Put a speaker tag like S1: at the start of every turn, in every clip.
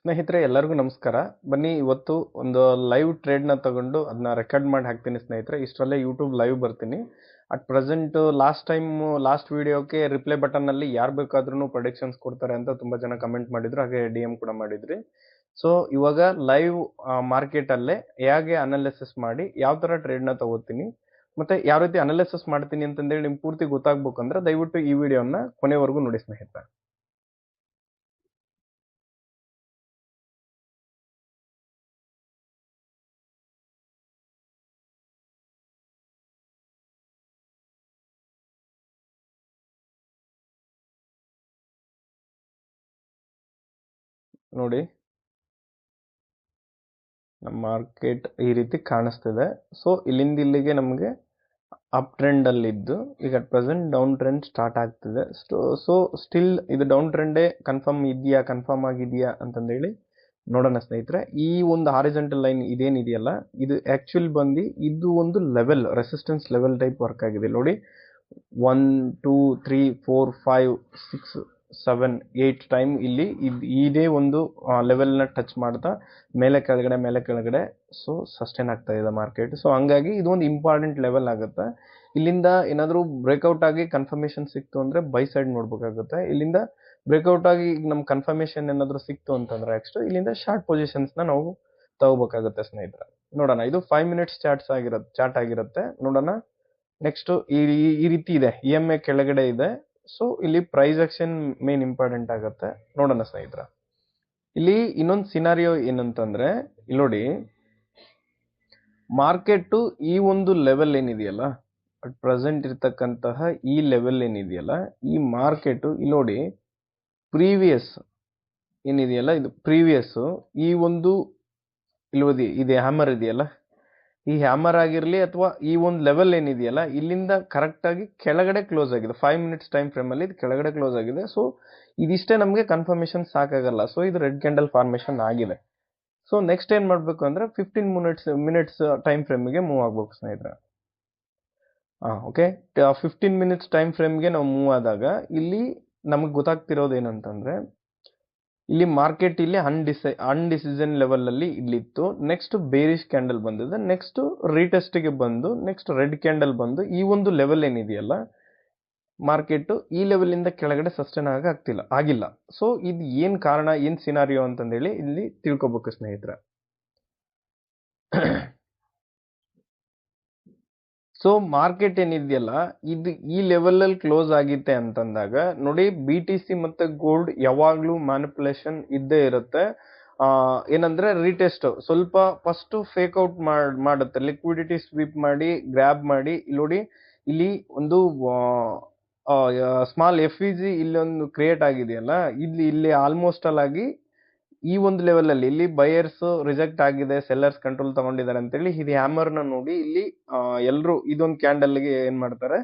S1: ಸ್ನೇಹಿತರೆ ಎಲ್ಲರಿಗೂ ನಮಸ್ಕಾರ. ಬನ್ನಿ ಇವತ್ತು ಒಂದು ಲೈವ್ ಟ್ರೇಡ್ನ ತಗೊಂಡು ಅದನ್ನ ರೆಕಾರ್ಡ್ ಮಾಡಿ ಹಾಕ್ತೀನಿ ಸ್ನೇಹಿತರೆ. ಇಷ್ಟರಲ್ಲೇ ಯೂಟ್ಯೂಬ್ ಲೈವ್ ಬರ್ತೀನಿ. ಅಟ್ ಪ್ರೆಸೆಂಟ್ ಲಾಸ್ಟ್ ವಿಡಿಯೋಕ್ಕೆ ರಿಪ್ಲೈ ಬಟನ್ನಲ್ಲಿ ಯಾರು ಬೇಕಾದ್ರೂ ಪ್ರೊಡಿಕ್ಷನ್ಸ್ ಕೊಡ್ತಾರೆ ಅಂತ ತುಂಬ ಜನ ಕಮೆಂಟ್ ಮಾಡಿದ್ರು, ಹಾಗೆ DM ಕೂಡ ಮಾಡಿದ್ರಿ. ಸೊ ಇವಾಗ ಲೈವ್ ಮಾರ್ಕೆಟಲ್ಲೇ ಹೇಗೆ ಅನಾಲಿಸಿಸ್ ಮಾಡಿ ಯಾವ ಥರ ಟ್ರೇಡ್ನ ತಗೋತೀನಿ ಮತ್ತು ಯಾವ ರೀತಿ ಅನಾಲಿಸಿಸ್ ಮಾಡ್ತೀನಿ ಅಂತಂದೇಳಿ ನಿಮ್ಗೆ ಪೂರ್ತಿ ಗೊತ್ತಾಗ್ಬೇಕಂದ್ರೆ ದಯವಿಟ್ಟು ಈ ವಿಡಿಯೋನ ಕೊನೆವರೆಗೂ ನೋಡಿ ಸ್ನೇಹಿತರೆ. ನೋಡಿ, ನಮ್ಮ ಮಾರ್ಕೆಟ್ ಈ ರೀತಿ ಕಾಣಿಸ್ತಿದೆ. ಸೊ ಇಲ್ಲಿಂದ ಇಲ್ಲಿಗೆ ನಮಗೆ ಅಪ್ ಟ್ರೆಂಡ್ ಅಲ್ಲಿದ್ದು ಈಗ at present down trend start ಆಗ್ತಿದೆ. ಸೊ ಸ್ಟಿಲ್ ಇದು ಡೌನ್ ಟ್ರೆಂಡೇ ಕನ್ಫರ್ಮ್ ಆಗಿದೆಯಾ ಅಂತಂದೇಳಿ ನೋಡೋಣ ಸ್ನೇಹಿತರೆ. ಈ ಒಂದು ಹಾರಿಜೆಂಟಲ್ ಲೈನ್ ಇದೇನಿದೆಯಲ್ಲ, ಇದು ಆಕ್ಚುಲಿ ಬಂದು ಇದು ಒಂದು level, resistance level type work ಆಗಿದೆ ನೋಡಿ. 1 2 3 4 5 6 7 8 ಟೈಮ್ ಇಲ್ಲಿ ಇದೇ ಒಂದು ಲೆವೆಲ್ನ ಟಚ್ ಮಾಡ್ತಾ ಮೇಲೆ ಕೆಳಗಡೆ ಸೊ ಸಸ್ಟೈನ್ ಆಗ್ತಾ ಇದೆ ಮಾರ್ಕೆಟ್. ಸೊ ಹಂಗಾಗಿ ಇದು ಒಂದು ಇಂಪಾರ್ಟೆಂಟ್ ಲೆವೆಲ್ ಆಗುತ್ತೆ. ಇಲ್ಲಿಂದ ಏನಾದರೂ ಬ್ರೇಕ್ಔಟ್ ಆಗಿ ಕನ್ಫರ್ಮೇಷನ್ ಸಿಕ್ತು ಅಂದರೆ ಬೈ ಸೈಡ್ ನೋಡ್ಬೇಕಾಗುತ್ತೆ. ಇಲ್ಲಿಂದ ಬ್ರೇಕ್ಔಟ್ ಆಗಿ ನಮ್ಮ ಕನ್ಫರ್ಮೇಷನ್ ಏನಾದರೂ ಸಿಕ್ತು ಅಂತಂದ್ರೆ ನೆಕ್ಸ್ಟ್ ಇಲ್ಲಿಂದ ಶಾರ್ಟ್ ಪೊಸಿಷನ್ಸ್ನ ನಾವು ತಗೋಬೇಕಾಗುತ್ತೆ ಸ್ನೇಹಿತರೆ. ನೋಡೋಣ, ಇದು 5 ಮಿನಿಟ್ಸ್ ಚಾರ್ಟ್ ಆಗಿರುತ್ತೆ. ನೋಡೋಣ ನೆಕ್ಸ್ಟ್ ಈ ರೀತಿ ಇದೆ, EMA ಕೆಳಗಡೆ ಇದೆ. ಸೊ ಇಲ್ಲಿ ಪ್ರೈಸ್ ಆಕ್ಷನ್ ಮೇನ್ ಇಂಪಾರ್ಟೆಂಟ್ ಆಗುತ್ತೆ. ನೋಡೋಣ ಸ್ನೇಹಿತರೆ, ಇಲ್ಲಿ ಇನ್ನೊಂದು ಸಿನಾರಿಯೋ ಏನಂತಂದ್ರೆ ಇಲ್ಲಿ ನೋಡಿ, ಮಾರ್ಕೆಟ್ ಈ ಒಂದು ಲೆವೆಲ್ ಏನಿದೆಯಲ್ಲ, ಅಟ್ ಪ್ರೆಸೆಂಟ್ ಇರ್ತಕ್ಕಂತಹ ಈ ಲೆವೆಲ್ ಏನಿದೆಯಲ್ಲ, ಈ ಮಾರ್ಕೆಟ್ ಇಲ್ಲಿ ನೋಡಿ ಪ್ರೀವಿಯಸ್ ಏನಿದೆಯಲ್ಲ, ಇದು ಪ್ರೀವಿಯಸ್ ಈ ಒಂದು ಇಲ್ಲಿ ಇದೆ ಹ್ಯಾಮರ್ ಇದೆಯಲ್ಲ, ಈ ಹ್ಯಾಮರ್ ಆಗಿರಲಿ ಅಥವಾ ಈ ಒಂದು ಲೆವೆಲ್ ಏನಿದೆಯಲ್ಲ, ಇಲ್ಲಿಂದ ಕರೆಕ್ಟಾಗಿ ಕೆಳಗಡೆ ಕ್ಲೋಸ್ ಆಗಿದೆ. 5 ಮಿನಿಟ್ಸ್ ಟೈಮ್ ಫ್ರೇಮಲ್ಲಿ ಇದು ಕೆಳಗಡೆ ಕ್ಲೋಸ್ ಆಗಿದೆ. ಸೊ ಇದಿಷ್ಟೇ ನಮಗೆ ಕನ್ಫರ್ಮೇಷನ್ ಸಾಕಾಗಲ್ಲ. ಸೊ ಇದು ರೆಡ್ ಕ್ಯಾಂಡಲ್ ಫಾರ್ಮೇಷನ್ ಆಗಿದೆ. ಸೊ ನೆಕ್ಸ್ಟ್ ಏನು ಮಾಡಬೇಕು ಅಂದರೆ 15 ಮಿನಿಟ್ಸ್ ಟೈಮ್ ಫ್ರೇಮಿಗೆ ಮೂವ್ ಆಗ್ಬೇಕು ಸ್ನೇಹಿತರೆ. ಓಕೆ, 15 ಮಿನಿಟ್ಸ್ ಟೈಮ್ ಫ್ರೇಮ್ಗೆ ನಾವು ಮೂವ್ ಆದಾಗ ಇಲ್ಲಿ ನಮಗೆ ಗೊತ್ತಾಗ್ತಿರೋದು ಏನಂತಂದರೆ, ಇಲ್ಲಿ ಮಾರ್ಕೆಟ್ ಇಲ್ಲಿ ಅನ್ಡಿಸಿಷನ್ ಲೆವೆಲ್ ಅಲ್ಲಿ ಇಲ್ಲಿತ್ತು. ನೆಕ್ಸ್ಟ್ ಬೇರಿಶ್ ಕ್ಯಾಂಡಲ್ ಬಂದಿದೆ, ನೆಕ್ಸ್ಟ್ ರೀಟೆಸ್ಟ್ಗೆ ಬಂದು ನೆಕ್ಸ್ಟ್ ರೆಡ್ ಕ್ಯಾಂಡಲ್ ಬಂದು ಈ ಒಂದು ಲೆವೆಲ್ ಏನಿದೆಯಲ್ಲ, ಮಾರ್ಕೆಟ್ ಈ ಲೆವೆಲ್ ಇಂದ ಕೆಳಗಡೆ ಸಸ್ಟೈನ್ ಆಗಿಲ್ಲ. ಸೊ ಇದು ಏನ್ ಕಾರಣ, ಏನ್ ಸಿನಾರಿಯೋ ಅಂತಂದೇಳಿ ಇಲ್ಲಿ ತಿಳ್ಕೊಬೇಕು ಸ್ನೇಹಿತರೆ. ಸೊ ಮಾರ್ಕೆಟ್ ಏನಿದೆಯಲ್ಲ, ಇದು ಈ ಲೆವೆಲ್ ಅಲ್ಲಿ ಕ್ಲೋಸ್ ಆಗಿತ್ತೆ ಅಂತಂದಾಗ ನೋಡಿ, BTC ಮತ್ತೆ ಗೋಲ್ಡ್ ಯಾವಾಗ್ಲೂ ಮ್ಯಾನಿಪುಲೇಷನ್ ಇದ್ದೇ ಇರುತ್ತೆ. ಏನಂದ್ರೆ ರೀಟೆಸ್ಟ್ ಸ್ವಲ್ಪ ಫಸ್ಟ್ ಫೇಕ್ ಔಟ್ ಮಾಡುತ್ತೆ, ಲಿಕ್ವಿಡಿಟಿ ಸ್ವೀಪ್ ಮಾಡಿ ಗ್ರ್ಯಾಬ್ ಮಾಡಿ. ಇಲ್ಲಿ ನೋಡಿ, ಇಲ್ಲಿ ಒಂದು ಸ್ಮಾಲ್ FEG ಇಲ್ಲೊಂದು ಕ್ರಿಯೇಟ್ ಆಗಿದೆಯಲ್ಲ, ಇಲ್ಲಿ ಆಲ್ಮೋಸ್ಟ್ ಆಗಿ ಈ ಒಂದು ಲೆವೆಲ್ ಅಲ್ಲಿ ಇಲ್ಲಿ ಬಯರ್ಸ್ ರಿಜೆಕ್ಟ್ ಆಗಿದೆ, ಸೆಲ್ಲರ್ಸ್ ಕಂಟ್ರೋಲ್ ತಗೊಂಡಿದ್ದಾರೆ ಅಂತೇಳಿ ಇದು ಹ್ಯಾಮರ್ನ ನೋಡಿ ಇಲ್ಲಿ ಎಲ್ಲರೂ ಇದೊಂದು ಕ್ಯಾಂಡಲ್ಗೆ ಏನ್ ಮಾಡ್ತಾರೆ,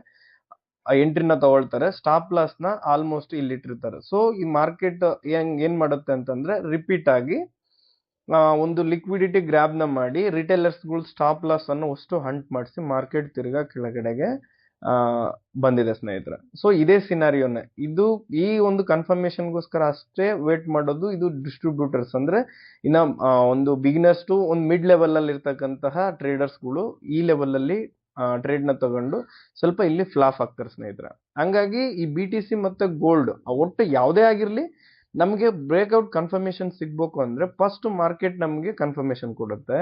S1: ಎಂಟ್ರಿನ ತಗೊಳ್ತಾರೆ, ಸ್ಟಾಪ್ ಲಾಸ್ ನ ಆಲ್ಮೋಸ್ಟ್ ಇಲ್ಲಿ ಇಟ್ಟಿರ್ತಾರೆ. ಸೊ ಈ ಮಾರ್ಕೆಟ್ ಏನ್ ಮಾಡುತ್ತೆ ಅಂತಂದ್ರೆ ರಿಪೀಟ್ ಆಗಿ ಒಂದು ಲಿಕ್ವಿಡಿಟಿ ಗ್ರ್ಯಾಬ್ ನ ಮಾಡಿ ರಿಟೇಲರ್ಸ್ಗಳು ಸ್ಟಾಪ್ ಲಾಸ್ ಅನ್ನು ಅಷ್ಟು ಹಂಟ್ ಮಾಡಿಸಿ ಮಾರ್ಕೆಟ್ ತಿರ್ಗಾ ಕೆಳಗಡೆಗೆ ಬಂದಿದೆ ಸ್ನೇಹಿತರೆ. ಸೊ ಇದೇ ಸಿನಾರಿಯೋನೆ ಇದು. ಈ ಒಂದು ಕನ್ಫರ್ಮೇಶನ್ಗೋಸ್ಕರ ಅಷ್ಟೇ ವೇಟ್ ಮಾಡೋದು ಇದು ಡಿಸ್ಟ್ರಿಬ್ಯೂಟರ್ಸ್, ಅಂದ್ರೆ ಇನ್ನ ಒಂದು ಬಿಗಿನರ್ಸ್ ಟು ಒಂದು ಮಿಡ್ ಲೆವೆಲ್ ಅಲ್ಲಿ ಇರ್ತಕ್ಕಂತಹ ಟ್ರೇಡರ್ಸ್ಗಳು ಈ ಲೆವೆಲ್ ಅಲ್ಲಿ ಟ್ರೇಡ್ ನ ತಗೊಂಡು ಸ್ವಲ್ಪ ಇಲ್ಲಿ ಫ್ಲಾಪ್ ಆಗ್ತಾರೆ ಸ್ನೇಹಿತರೆ. ಹಂಗಾಗಿ ಈ BTC ಮತ್ತೆ ಗೋಲ್ಡ್ ಒಟ್ಟು ಯಾವುದೇ ಆಗಿರ್ಲಿ, ನಮಗೆ ಬ್ರೇಕ್ಔಟ್ ಕನ್ಫರ್ಮೇಶನ್ ಸಿಗ್ಬೇಕು ಅಂದ್ರೆ ಫಸ್ಟ್ ಮಾರ್ಕೆಟ್ ನಮಗೆ ಕನ್ಫರ್ಮೇಶನ್ ಕೊಡುತ್ತೆ,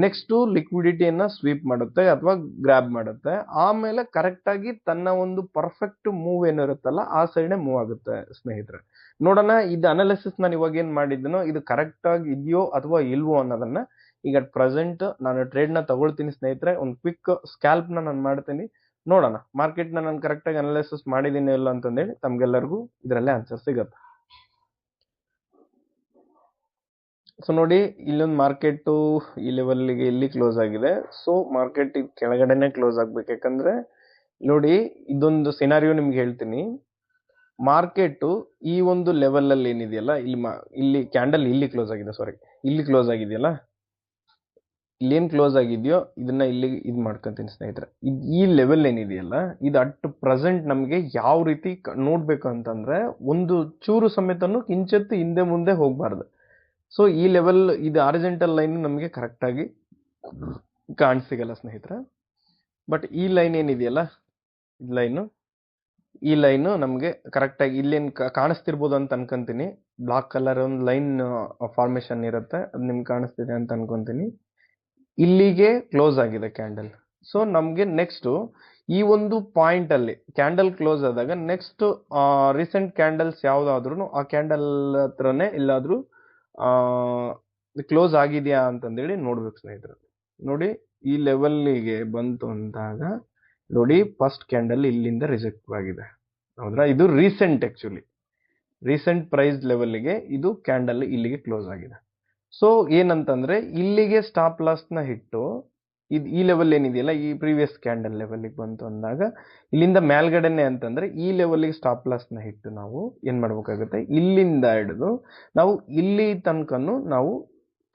S1: ನೆಕ್ಸ್ಟ್ ಲಿಕ್ವಿಡಿಟಿಯನ್ನ ಸ್ವೀಪ್ ಮಾಡುತ್ತೆ ಅಥವಾ ಗ್ರಾಬ್ ಮಾಡುತ್ತೆ, ಆಮೇಲೆ ಕರೆಕ್ಟ್ ಆಗಿ ತನ್ನ ಒಂದು ಪರ್ಫೆಕ್ಟ್ ಮೂವ್ ಏನಿರುತ್ತಲ್ಲ ಆ ಸೈಡ್ ಮೂವ್ ಆಗುತ್ತೆ ಸ್ನೇಹಿತರೆ. ನೋಡೋಣ, ಇದು ಅನಾಲಿಸಿಸ್ ನಾನು ಇವಾಗ ಏನ್ ಮಾಡಿದ್ದೀನೋ ಇದು ಕರೆಕ್ಟ್ ಆಗಿ ಇದೆಯೋ ಅಥವಾ ಇಲ್ವೋ ಅನ್ನೋದನ್ನ ಈಗ ಪ್ರೆಸೆಂಟ್ ನಾನು ಟ್ರೇಡ್ ನ ತಗೊಳ್ತೀನಿ ಸ್ನೇಹಿತರೆ. ಒಂದು ಕ್ವಿಕ್ ಸ್ಕ್ಯಾಲ್ಪ್ ನ ನಾನು ಮಾಡ್ತೀನಿ, ನೋಡೋಣ ಮಾರ್ಕೆಟ್ ನ ನಾನು ಕರೆಕ್ಟ್ ಆಗಿ ಅನಾಲಿಸಿಸ್ ಮಾಡಿದೀನಿ ಇಲ್ಲ ಅಂತಂದೇಳಿ ತಮ್ಗೆಲ್ಲರಿಗೂ ಇದರಲ್ಲೇ ಆನ್ಸರ್ ಸಿಗುತ್ತೆ. ಸೊ ನೋಡಿ, ಇಲ್ಲೊಂದು ಮಾರ್ಕೆಟ್ ಈ ಲೆವೆಲ್ಗೆ ಇಲ್ಲಿ ಕ್ಲೋಸ್ ಆಗಿದೆ. ಸೊ ಮಾರ್ಕೆಟ್ ಕೆಳಗಡೆನೆ ಕ್ಲೋಸ್ ಆಗ್ಬೇಕು, ಯಾಕಂದ್ರೆ ನೋಡಿ ಇದೊಂದು ಸಿನಾರಿಯೋ ನಿಮ್ಗೆ ಹೇಳ್ತೀನಿ. ಮಾರ್ಕೆಟ್ ಈ ಒಂದು ಲೆವೆಲ್ ಅಲ್ಲಿ ಏನಿದೆಯಲ್ಲ, ಇಲ್ಲಿ ಕ್ಯಾಂಡಲ್ ಇಲ್ಲಿ ಕ್ಲೋಸ್ ಆಗಿದೆ, ಇಲ್ಲಿ ಕ್ಲೋಸ್ ಆಗಿದೆಯಲ್ಲ, ಇಲ್ಲೇನ್ ಕ್ಲೋಸ್ ಆಗಿದೆಯೋ ಇದನ್ನ ಇಲ್ಲಿ ಇದು ಮಾಡ್ಕೊಂತೀನಿ ಸ್ನೇಹಿತರೆ. ಈ ಲೆವೆಲ್ ಏನಿದೆಯಲ್ಲ, ಇದು ಅಟ್ ಪ್ರೆಸೆಂಟ್ ನಮಗೆ ಯಾವ ರೀತಿ ನೋಡ್ಬೇಕು ಅಂತಂದ್ರೆ ಒಂದು ಚೂರು ಸಮೇತನು ಕಿಂಚತ್ತು ಹಿಂದೆ ಮುಂದೆ ಹೋಗ್ಬಾರ್ದು. ಸೊ ಈ ಲೆವೆಲ್ ಇದು ಆರಿಜೆಂಟಲ್ ಲೈನ್ ನಮಗೆ ಕರೆಕ್ಟ್ ಆಗಿ ಕಾಣಿಸಿಗಲ್ಲ ಸ್ನೇಹಿತರೆ. ಬಟ್ ಈ ಲೈನ್ ಏನಿದೆಯಲ್ಲ, ಈ ಲೈನು ನಮಗೆ ಕರೆಕ್ಟ್ ಆಗಿ ಇಲ್ಲೇನು ಕಾಣಿಸ್ತಿರ್ಬೋದು ಅಂತ ಅನ್ಕೊಂತೀನಿ. ಬ್ಲಾಕ್ ಕಲರ್ ಒಂದು ಲೈನ್ ಫಾರ್ಮೇಶನ್ ಇರುತ್ತೆ, ಅದು ನಿಮ್ಗೆ ಕಾಣಿಸ್ತಿದೆ ಅಂತ ಅನ್ಕೊಂತೀನಿ. ಇಲ್ಲಿಗೆ ಕ್ಲೋಸ್ ಆಗಿದೆ ಕ್ಯಾಂಡಲ್. ಸೊ ನಮ್ಗೆ ನೆಕ್ಸ್ಟ್ ಈ ಒಂದು ಪಾಯಿಂಟ್ ಅಲ್ಲಿ ಕ್ಯಾಂಡಲ್ ಕ್ಲೋಸ್ ಆದಾಗ ನೆಕ್ಸ್ಟ್ ರೀಸೆಂಟ್ ಕ್ಯಾಂಡಲ್ಸ್ ಯಾವ್ದಾದ್ರು ಆ ಕ್ಯಾಂಡಲ್ ಹತ್ರನೇ ಎಲ್ಲಾದ್ರೂ ಕ್ಲೋಸ್ ಆಗಿದೆಯಾ ಅಂತಂದೇಳಿ ನೋಡ್ಬೇಕು ಸ್ನೇಹಿತರೆ. ನೋಡಿ ಈ ಲೆವೆಲ್ಗೆ ಬಂತು ಅಂದಾಗ ನೋಡಿ ಫಸ್ಟ್ ಕ್ಯಾಂಡಲ್ ಇಲ್ಲಿಂದ ರಿಜೆಕ್ಟ್ ಆಗಿದೆ, ಹೌದ್ರಾ? ಇದು ರೀಸೆಂಟ್ ಪ್ರೈಸ್ ಲೆವೆಲ್ಗೆ ಇದು ಕ್ಯಾಂಡಲ್ ಇಲ್ಲಿಗೆ ಕ್ಲೋಸ್ ಆಗಿದೆ. ಸೊ ಏನಂತಂದ್ರೆ ಇಲ್ಲಿಗೆ ಸ್ಟಾಪ್ ಲಾಸ್ ನ ಇಟ್ಟು ಈ ಲೆವೆಲ್ ಏನಿದೆಯಲ್ಲ, ಈ ಪ್ರೀವಿಯಸ್ ಕ್ಯಾಂಡಲ್ ಲೆವೆಲ್ಗೆ ಬಂತು ಅಂದಾಗ ಇಲ್ಲಿಂದ ಮೇಲ್ಗಡೆನೆ ಅಂತಂದ್ರೆ ಈ ಲೆವೆಲ್ಗೆ ಸ್ಟಾಪ್ ಲಾಸ್ ನ ಇಟ್ಟು ನಾವು ಏನ್ ಮಾಡ್ಬೇಕಾಗುತ್ತೆ, ಇಲ್ಲಿಂದ ಹಿಡಿದು ನಾವು ಇಲ್ಲಿ ತನಕನು ನಾವು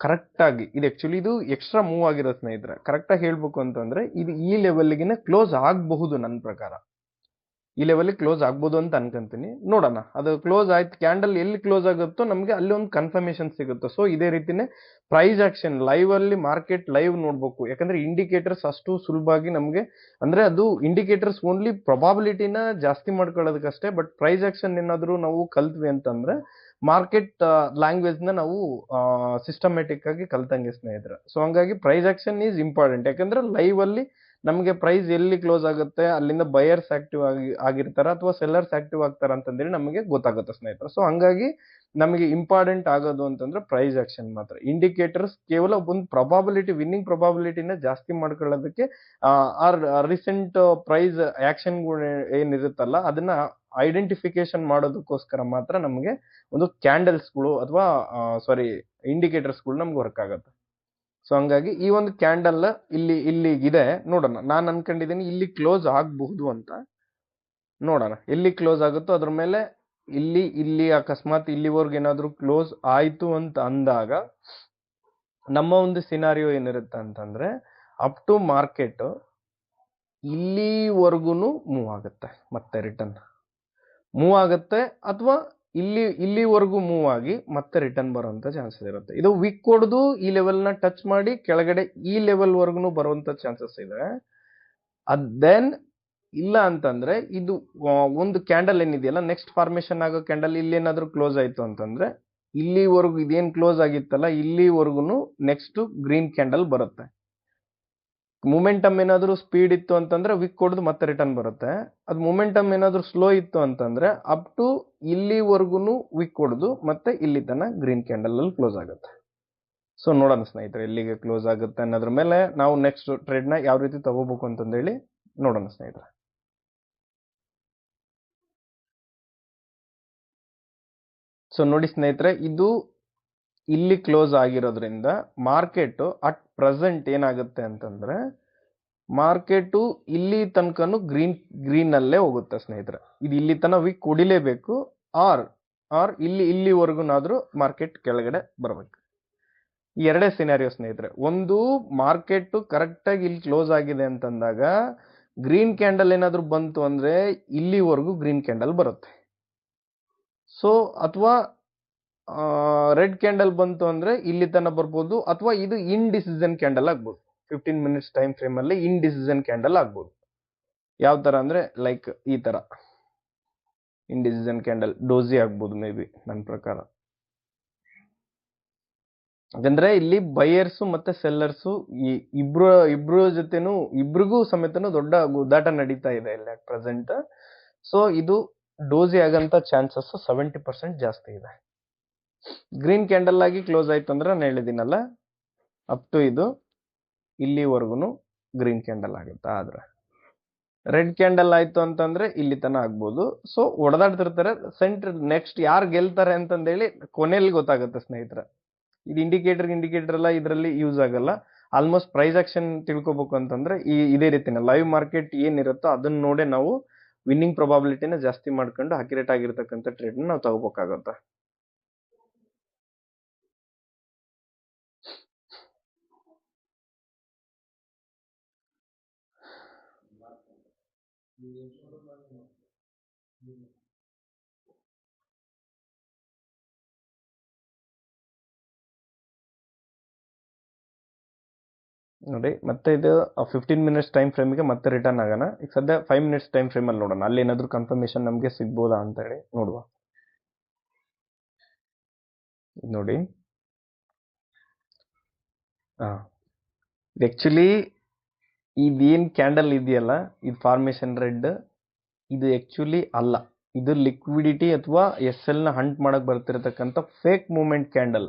S1: ಕರೆಕ್ಟ್ ಆಗಿ, ಇದು ಆಕ್ಚುಲಿ ಇದು ಎಕ್ಸ್ಟ್ರಾ ಮೂವ್ ಆಗಿರೋ ಸ್ನೇಹಿತರೆ. ಕರೆಕ್ಟ್ ಆಗಿ ಹೇಳ್ಬೇಕು ಅಂತಂದ್ರೆ ಇದು ಈ ಲೆವೆಲ್ಗೆ ಕ್ಲೋಸ್ ಆಗಬಹುದು, ನನ್ನ ಪ್ರಕಾರ ಈ ಲೆವೆಲ್ ಕ್ಲೋಸ್ ಆಗ್ಬೋದು ಅಂತ ಅನ್ಕೊಂತೀನಿ. ನೋಡೋಣ, ಅದು ಕ್ಲೋಸ್ ಆಯ್ತು, ಕ್ಯಾಂಡಲ್ ಎಲ್ಲಿ ಕ್ಲೋಸ್ ಆಗುತ್ತೋ ನಮಗೆ ಅಲ್ಲಿ ಒಂದು ಕನ್ಫರ್ಮೇಶನ್ ಸಿಗುತ್ತೆ. ಸೊ ಇದೇ ರೀತಿನೇ ಪ್ರೈಸ್ ಆಕ್ಷನ್ ಲೈವ್ ಅಲ್ಲಿ ಮಾರ್ಕೆಟ್ ಲೈವ್ ನೋಡ್ಬೇಕು, ಯಾಕಂದ್ರೆ ಇಂಡಿಕೇಟರ್ಸ್ ಅಷ್ಟು ಸುಲಭವಾಗಿ ನಮಗೆ ಅಂದ್ರೆ ಅದು ಇಂಡಿಕೇಟರ್ಸ್ ಓನ್ಲಿ ಪ್ರೊಬಾಬಿಲಿಟಿನ ಜಾಸ್ತಿ ಮಾಡ್ಕೊಳ್ಳೋದಕ್ಕಷ್ಟೇ. ಬಟ್ ಪ್ರೈಸ್ ಆಕ್ಷನ್ ಏನಾದ್ರು ನಾವು ಕಲ್ತ್ವಿ ಅಂತಂದ್ರೆ ಮಾರ್ಕೆಟ್ ಲ್ಯಾಂಗ್ವೇಜ್ ನ ನಾವು ಸಿಸ್ಟಮ್ಯಾಟಿಕ್ ಆಗಿ ಕಲ್ತಂಗೆ ಸ್ನೇಹಿತರೆ. ಸೊ ಹಂಗಾಗಿ ಪ್ರೈಸ್ ಆಕ್ಷನ್ ಈಸ್ ಇಂಪಾರ್ಟೆಂಟ್, ಯಾಕಂದ್ರೆ ಲೈವ್ ಅಲ್ಲಿ ನಮಗೆ ಪ್ರೈಸ್ ಎಲ್ಲಿ ಕ್ಲೋಸ್ ಆಗುತ್ತೆ ಅಲ್ಲಿಂದ ಬಯರ್ಸ್ ಆಕ್ಟಿವ್ ಆಗಿರ್ತಾರ ಅಥವಾ ಸೆಲ್ಲರ್ಸ್ ಆಕ್ಟಿವ್ ಆಗ್ತಾರ ಅಂತಂದೇಳಿ ನಮಗೆ ಗೊತ್ತಾಗುತ್ತೆ ಸ್ನೇಹಿತರೆ. ಸೊ ಹಂಗಾಗಿ ನಮಗೆ ಇಂಪಾರ್ಟೆಂಟ್ ಆಗೋದು ಅಂತಂದ್ರೆ ಪ್ರೈಸ್ ಆಕ್ಷನ್ ಮಾತ್ರ. ಇಂಡಿಕೇಟರ್ಸ್ ಕೇವಲ ಒಂದು ಪ್ರೊಬಾಬಿಲಿಟಿ, ವಿನ್ನಿಂಗ್ ಪ್ರೊಬಾಬಿಲಿಟಿನ ಜಾಸ್ತಿ ಮಾಡ್ಕೊಳ್ಳೋದಕ್ಕೆ ರೀಸೆಂಟ್ ಪ್ರೈಸ್ ಆಕ್ಷನ್ಗಳು ಏನಿರುತ್ತಲ್ಲ ಅದನ್ನ ಐಡೆಂಟಿಫಿಕೇಶನ್ ಮಾಡೋದಕ್ಕೋಸ್ಕರ ಮಾತ್ರ ನಮಗೆ ಒಂದು ಕ್ಯಾಂಡಲ್ಸ್ಗಳು ಅಥವಾ ಇಂಡಿಕೇಟರ್ಸ್ಗಳು ನಮ್ಗೆ ವರ್ಕ್ ಆಗುತ್ತೆ. ಸೊ ಹಂಗಾಗಿ ಈ ಒಂದು ಕ್ಯಾಂಡಲ್ ಇಲ್ಲಿಗಿದೆ, ನೋಡೋಣ. ನಾನು ಅನ್ಕೊಂಡಿದ್ದೀನಿ ಇಲ್ಲಿ ಕ್ಲೋಸ್ ಆಗಬಹುದು ಅಂತ. ನೋಡೋಣ ಎಲ್ಲಿ ಕ್ಲೋಸ್ ಆಗುತ್ತೋ ಅದ್ರ ಮೇಲೆ. ಇಲ್ಲಿ ಅಕಸ್ಮಾತ್ ಇಲ್ಲಿವರೆಗೂ ಏನಾದ್ರು ಕ್ಲೋಸ್ ಆಯ್ತು ಅಂತ ಅಂದಾಗ ನಮ್ಮ ಒಂದು ಸಿನಾರಿಯೋ ಏನಿರುತ್ತೆ ಅಂತಂದ್ರೆ ಅಪ್ ಟು ಮಾರ್ಕೆಟ್ ಇಲ್ಲಿವರೆಗೂ ಮೂವ್ ಆಗುತ್ತೆ, ಮತ್ತೆ ರಿಟರ್ನ್ ಮೂವ್ ಆಗುತ್ತೆ, ಅಥವಾ ಇಲ್ಲಿವರೆಗೂ ಮೂವ್ ಆಗಿ ಮತ್ತೆ ರಿಟರ್ನ್ ಬರುವಂತ ಚಾನ್ಸಸ್ ಇರುತ್ತೆ. ಇದು ವಿಕ್ ಹೊಡೆದು ಈ ಲೆವೆಲ್ ನ ಟಚ್ ಮಾಡಿ ಕೆಳಗಡೆ ಈ ಲೆವೆಲ್ ವರ್ಗು ಬರುವಂತ ಚಾನ್ಸಸ್ ಇದೆ. ದೆನ್ ಇಲ್ಲ ಅಂತಂದ್ರೆ ಇದು ಒಂದು ಕ್ಯಾಂಡಲ್ ಏನಿದೆಯಲ್ಲ, ನೆಕ್ಸ್ಟ್ ಫಾರ್ಮೇಶನ್ ಆಗೋ ಕ್ಯಾಂಡಲ್ ಇಲ್ಲೇನಾದ್ರೂ ಕ್ಲೋಸ್ ಆಯ್ತು ಅಂತಂದ್ರೆ ಇಲ್ಲಿವರೆಗೂ ಇದೇನ್ ಕ್ಲೋಸ್ ಆಗಿತ್ತಲ್ಲ ಇಲ್ಲಿವರೆಗೂ ನೆಕ್ಸ್ಟ್ ಗ್ರೀನ್ ಕ್ಯಾಂಡಲ್ ಬರುತ್ತೆ. ಮೊಮೆಂಟಮ್ ಏನಾದ್ರೂ ಸ್ಪೀಡ್ ಇತ್ತು ಅಂತಂದ್ರೆ ವಿಕ್ ಹೊಡೆದು ಮತ್ತೆ ರಿಟರ್ನ್ ಬರುತ್ತೆ. ಅದು ಮೊಮೆಂಟಮ್ ಏನಾದ್ರೂ ಸ್ಲೋ ಇತ್ತು ಅಂತಂದ್ರೆ ಅಪ್ ಟು ಇಲ್ಲಿವರೆಗೂ ವಿಕ್ ಹೊಡೆದು ಮತ್ತೆ ಇಲ್ಲಿ ತನ ಗ್ರೀನ್ ಕ್ಯಾಂಡಲ್ ಅಲ್ಲಿ ಕ್ಲೋಸ್ ಆಗುತ್ತೆ. ಸೊ ನೋಡೋಣ ಸ್ನೇಹಿತರೆ ಎಲ್ಲಿಗೆ ಕ್ಲೋಸ್ ಆಗುತ್ತೆ ಅನ್ನೋದ್ರ ಮೇಲೆ ನಾವು ನೆಕ್ಸ್ಟ್ ಟ್ರೇಡ್ ನ ಯಾವ ರೀತಿ ತಗೋಬೇಕು ಅಂತಂದೇಳಿ ನೋಡೋಣ ಸ್ನೇಹಿತರೆ. ಸೊ ನೋಡಿ ಸ್ನೇಹಿತರೆ, ಇದು ಇಲ್ಲಿ ಕ್ಲೋಸ್ ಆಗಿರೋದ್ರಿಂದ ಮಾರ್ಕೆಟ್ ಅಟ್ ಪ್ರೆಸೆಂಟ್ ಏನಾಗುತ್ತೆ ಅಂತಂದ್ರೆ ಮಾರ್ಕೆಟ್ ಇಲ್ಲಿ ತನಕನು ಗ್ರೀನ್ ಅಲ್ಲೇ ಹೋಗುತ್ತೆ ಸ್ನೇಹಿತರೆ. ಇದು ಇಲ್ಲಿ ತನ ವಿಕ್ ಹೊಡಿಲೇಬೇಕು, ಆರ್ ಇಲ್ಲಿವರೆಗೂನಾದ್ರೂ ಮಾರ್ಕೆಟ್ ಕೆಳಗಡೆ ಬರಬೇಕು. ಈ ಎರಡೇ ಸಿನಾರಿಯೋ ಸ್ನೇಹಿತರೆ. ಒಂದು ಮಾರ್ಕೆಟ್ ಕರೆಕ್ಟ್ ಆಗಿ ಇಲ್ಲಿ ಕ್ಲೋಸ್ ಆಗಿದೆ ಅಂತಂದಾಗ ಗ್ರೀನ್ ಕ್ಯಾಂಡಲ್ ಏನಾದ್ರೂ ಬಂತು ಅಂದ್ರೆ ಇಲ್ಲಿವರೆಗೂ ಗ್ರೀನ್ ಕ್ಯಾಂಡಲ್ ಬರುತ್ತೆ. ಸೊ ಅಥವಾ ರೆಡ್ ಕ್ಯಾಂಡಲ್ ಬಂತು ಅಂದ್ರೆ ಇಲ್ಲಿ ತನ ಬರ್ಬೋದು, ಅಥವಾ ಇದು ಇನ್ಡಿಸಿಷನ್ ಕ್ಯಾಂಡಲ್ ಆಗ್ಬೋದು. 15 ಮಿನಿಟ್ಸ್ ಟೈಮ್ ಫ್ರೇಮ್ ಅಲ್ಲಿ ಇನ್ಡಿಸಿಷನ್ ಕ್ಯಾಂಡಲ್ ಆಗ್ಬೋದು. ಯಾವ ತರ ಅಂದ್ರೆ ಲೈಕ್ ಈ ತರ ಇನ್ಡಿಸಿಷನ್ ಕ್ಯಾಂಡಲ್ ಡೋಜಿ ಆಗ್ಬೋದು ಮೇ ಬಿ ನನ್ನ ಪ್ರಕಾರ. ಯಾಕಂದ್ರೆ ಇಲ್ಲಿ ಬೈಯರ್ಸ್ ಮತ್ತೆ ಸೆಲ್ಲರ್ಸ್ ಇಬ್ರು ಜೊತೆನೂ ಇಬ್ರಿಗೂ ಸಮೇತನು ದೊಡ್ಡ ಗುದ್ದಾಟ ನಡೀತಾ ಇದೆ ಇಲ್ಲಿ ಅಟ್ ಪ್ರೆಸೆಂಟ್. ಸೊ ಇದು ಡೋಜಿ ಆಗಂತ ಚಾನ್ಸಸ್ 70% ಜಾಸ್ತಿ ಇದೆ. ಗ್ರೀನ್ ಕ್ಯಾಂಡಲ್ ಆಗಿ ಕ್ಲೋಸ್ ಆಯ್ತು ಅಂದ್ರೆ ನಾನು ಹೇಳಿದ್ದೀನಲ್ಲ ಅಪ್ ಟು ಇದು ಇಲ್ಲಿವರೆಗೂ ಗ್ರೀನ್ ಕ್ಯಾಂಡಲ್ ಆಗುತ್ತೆ. ಆದ್ರೆ ರೆಡ್ ಕ್ಯಾಂಡಲ್ ಆಯ್ತು ಅಂತಂದ್ರೆ ಇಲ್ಲಿ ತನ ಆಗ್ಬೋದು. So ಹೊಡೆದಾಡ್ತಿರ್ತಾರೆ centre. ನೆಕ್ಸ್ಟ್ ಯಾರು ಗೆಲ್ತಾರೆ ಅಂತಂದೇಳಿ ಕೊನೆಯಲ್ಲಿ ಗೊತ್ತಾಗುತ್ತೆ ಸ್ನೇಹಿತರೆ. ಇದು ಇಂಡಿಕೇಟರ್ ಎಲ್ಲ ಇದರಲ್ಲಿ ಯೂಸ್ ಆಗಲ್ಲ. ಆಲ್ಮೋಸ್ಟ್ ಪ್ರೈಸ್ ಆಕ್ಷನ್ ತಿಳ್ಕೊಬೇಕು ಅಂತಂದ್ರೆ ಇದೇ ರೀತಿನ ಲೈವ್ ಮಾರ್ಕೆಟ್ ಏನಿರುತ್ತೋ ಅದನ್ನ ನೋಡೇ ನಾವು ವಿನ್ನಿಂಗ್ ಪ್ರೊಬಾಬಿಲಿಟಿನ ಜಾಸ್ತಿ ಮಾಡ್ಕೊಂಡು ಅಕ್ಯುರೇಟ್ ಆಗಿರ್ತಕ್ಕಂಥ ಟ್ರೇಡ್ ನಾವು ತಗೋಬೇಕಾಗುತ್ತೆ. ನೋಡಿ ಮತ್ತೆ ಇದು 15 ಮಿನಿಟ್ಸ್ ಟೈಮ್ ಫ್ರೇಮಿಗೆ ಮತ್ತೆ ರಿಟರ್ನ್ ಆಗೋಣ. ಈಗ ಸದ್ಯ 5 ಮಿನಿಟ್ಸ್ ಟೈಮ್ ಫ್ರೇಮಲ್ಲಿ ನೋಡೋಣ, ಅಲ್ಲಿ ಏನಾದರೂ ಕನ್ಫರ್ಮೇಷನ್ ನಮಗೆ ಸಿಗ್ಬೋದಾ ಅಂತೇಳಿ ನೋಡುವ. ನೋಡಿ ಹಾಂ, ಆ್ಯಕ್ಚುಲಿ ಇದೇನು ಕ್ಯಾಂಡಲ್ ಇದೆಯಲ್ಲ, ಇದು ಫಾರ್ಮೇಷನ್ ರೆಡ್, ಇದು ಆ್ಯಕ್ಚುಲಿ ಅಲ್ಲ, ಇದು ಲಿಕ್ವಿಡಿಟಿ ಅಥವಾ SL ನ ಹಂಟ್ ಮಾಡಕ್ಕೆ ಬರ್ತಿರತಕ್ಕಂಥ ಫೇಕ್ ಮೂಮೆಂಟ್ ಕ್ಯಾಂಡಲ್.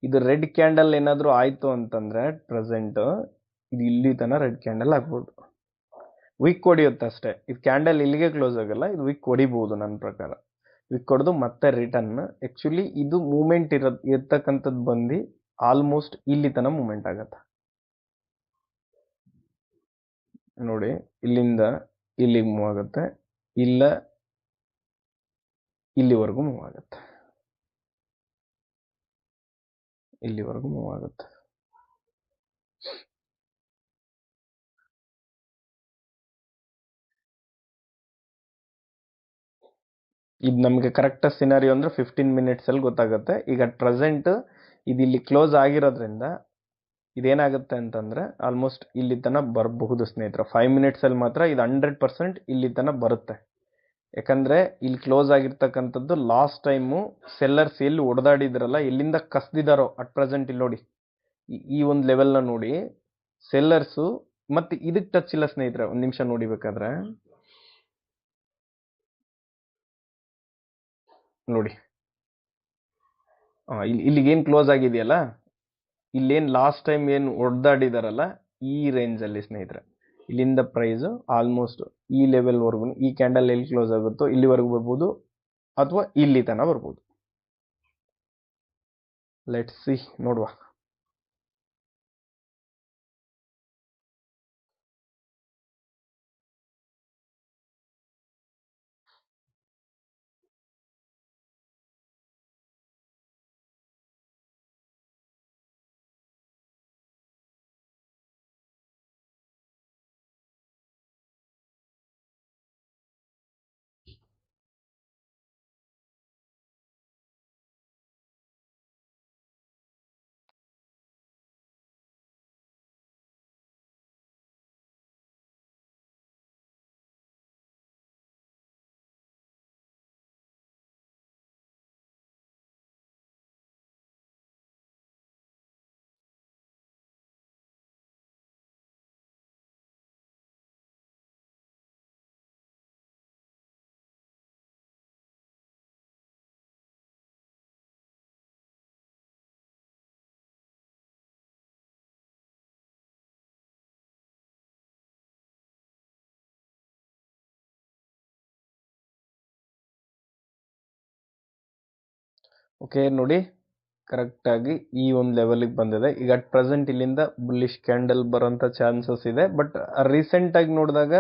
S1: ಇದು ರೆಡ್ ಕ್ಯಾಂಡಲ್ ಏನಾದರೂ ಆಯಿತು ಅಂತಂದರೆ ಪ್ರೆಸೆಂಟ್ ಇದು ಇಲ್ಲಿ ತನಕ ರೆಡ್ ಕ್ಯಾಂಡಲ್ ಆಗ್ಬೋದು, ವಿಕ್ ಹೊಡಿಯುತ್ತೆ ಅಷ್ಟೇ. ಇದು ಕ್ಯಾಂಡಲ್ ಇಲ್ಲಿಗೆ ಕ್ಲೋಸ್ ಆಗಲ್ಲ, ಇದು ವಿಕ್ ಹೊಡಿಬೋದು ನನ್ನ ಪ್ರಕಾರ. ವಿಕ್ ಹೊಡೆದು ಮತ್ತೆ ರಿಟರ್ನ್. ಆ್ಯಕ್ಚುಲಿ ಇದು ಮೂಮೆಂಟ್ ಇರ್ತಕ್ಕಂಥದ್ದು ಬಂದು ಆಲ್ಮೋಸ್ಟ್ ಇಲ್ಲಿ ತನಕ ಮೂಮೆಂಟ್ ಆಗತ್ತೆ. ನೋಡಿ ಇಲ್ಲಿಂದ ಇಲ್ಲಿಗೆ ಮೂವ್ ಆಗುತ್ತೆ, ಇಲ್ಲ ಇಲ್ಲಿವರೆಗೂ ಮೂವ್ ಆಗುತ್ತೆ, ಇಲ್ಲಿವರೆಗೂ ಮೂವ್ ಆಗುತ್ತೆ. ಇದು ನಮಗೆ ಕರೆಕ್ಟ್ ಸಿನಾರಿಯೋ ಅಂದ್ರೆ 15 ಮಿನಿಟ್ಸ್ ಅಲ್ಲಿ ಗೊತ್ತಾಗುತ್ತೆ. ಈಗ ಅಟ್ ಪ್ರೆಸೆಂಟ್ ಇದು ಇಲ್ಲಿ ಕ್ಲೋಸ್ ಆಗಿರೋದ್ರಿಂದ ಇದೇನಾಗುತ್ತೆ ಅಂತಂದ್ರೆ ಆಲ್ಮೋಸ್ಟ್ ಇಲ್ಲಿ ತನಕ ಬರಬಹುದು ಸ್ನೇಹಿತರೆ. 5 ಮಿನಿಟ್ಸ್ ಅಲ್ಲಿ ಮಾತ್ರ ಇದು 100% ಇಲ್ಲಿ ತನಕ ಬರುತ್ತೆ. ಯಾಕಂದ್ರೆ ಇಲ್ಲಿ ಕ್ಲೋಸ್ ಆಗಿರ್ತಕ್ಕಂಥದ್ದು ಲಾಸ್ಟ್ ಟೈಮು ಸೆಲ್ಲರ್ಸ್ ಎಲ್ಲಿ ಹೊಡೆದಾಡಿದ್ರಲ್ಲ, ಎಲ್ಲಿಂದ ಕಸ್ದಿದಾರೋ ಅಟ್ ಪ್ರೆಸೆಂಟ್ ಇಲ್ಲಿ ನೋಡಿ, ಈ ಒಂದು ಲೆವೆಲ್ನ ನೋಡಿ ಸೆಲ್ಲರ್ಸು ಮತ್ತೆ ಇದಕ್ಕೆ ಟಚ್ ಇಲ್ಲ ಸ್ನೇಹಿತರೆ. ಒಂದು ನಿಮಿಷ ನೋಡಿಬೇಕಾದ್ರೆ ನೋಡಿ, ಇಲ್ಲಿಗೇನು ಕ್ಲೋಸ್ ಆಗಿದೆಯಲ್ಲ, ಇಲ್ಲೇನು ಲಾಸ್ಟ್ ಟೈಮ್ ಏನು ಹೊಡೆದಾಡಿದಾರಲ್ಲ ಈ ರೇಂಜಲ್ಲಿ ಸ್ನೇಹಿತರೆ, ಇಲ್ಲಿಂದ ಪ್ರೈಸು ಆಲ್ಮೋಸ್ಟ್ ಈ ಲೆವೆಲ್ವರೆಗೂ, ಈ ಕ್ಯಾಂಡಲ್ ಎಲ್ಲಿ ಕ್ಲೋಸ್ ಆಗುತ್ತೋ ಇಲ್ಲಿವರೆಗೂ ಬರ್ಬೋದು ಅಥವಾ ಇಲ್ಲಿ ತನಕ ಬರ್ಬೋದು. ಲೆಟ್ಸ್ ಸಿ, ನೋಡುವ. ಓಕೆ ನೋಡಿ, ಕರೆಕ್ಟಾಗಿ ಈ ಒಂದು ಲೆವೆಲಿಗೆ ಬಂದಿದೆ. ಈಗ ಅಟ್ ಪ್ರೆಸೆಂಟ್ ಇಲ್ಲಿಂದ ಬುಲ್ಲಿಶ್ ಕ್ಯಾಂಡಲ್ ಬರೋಂಥ ಚಾನ್ಸಸ್ ಇದೆ. ಬಟ್ ರೀಸೆಂಟಾಗಿ ನೋಡಿದಾಗ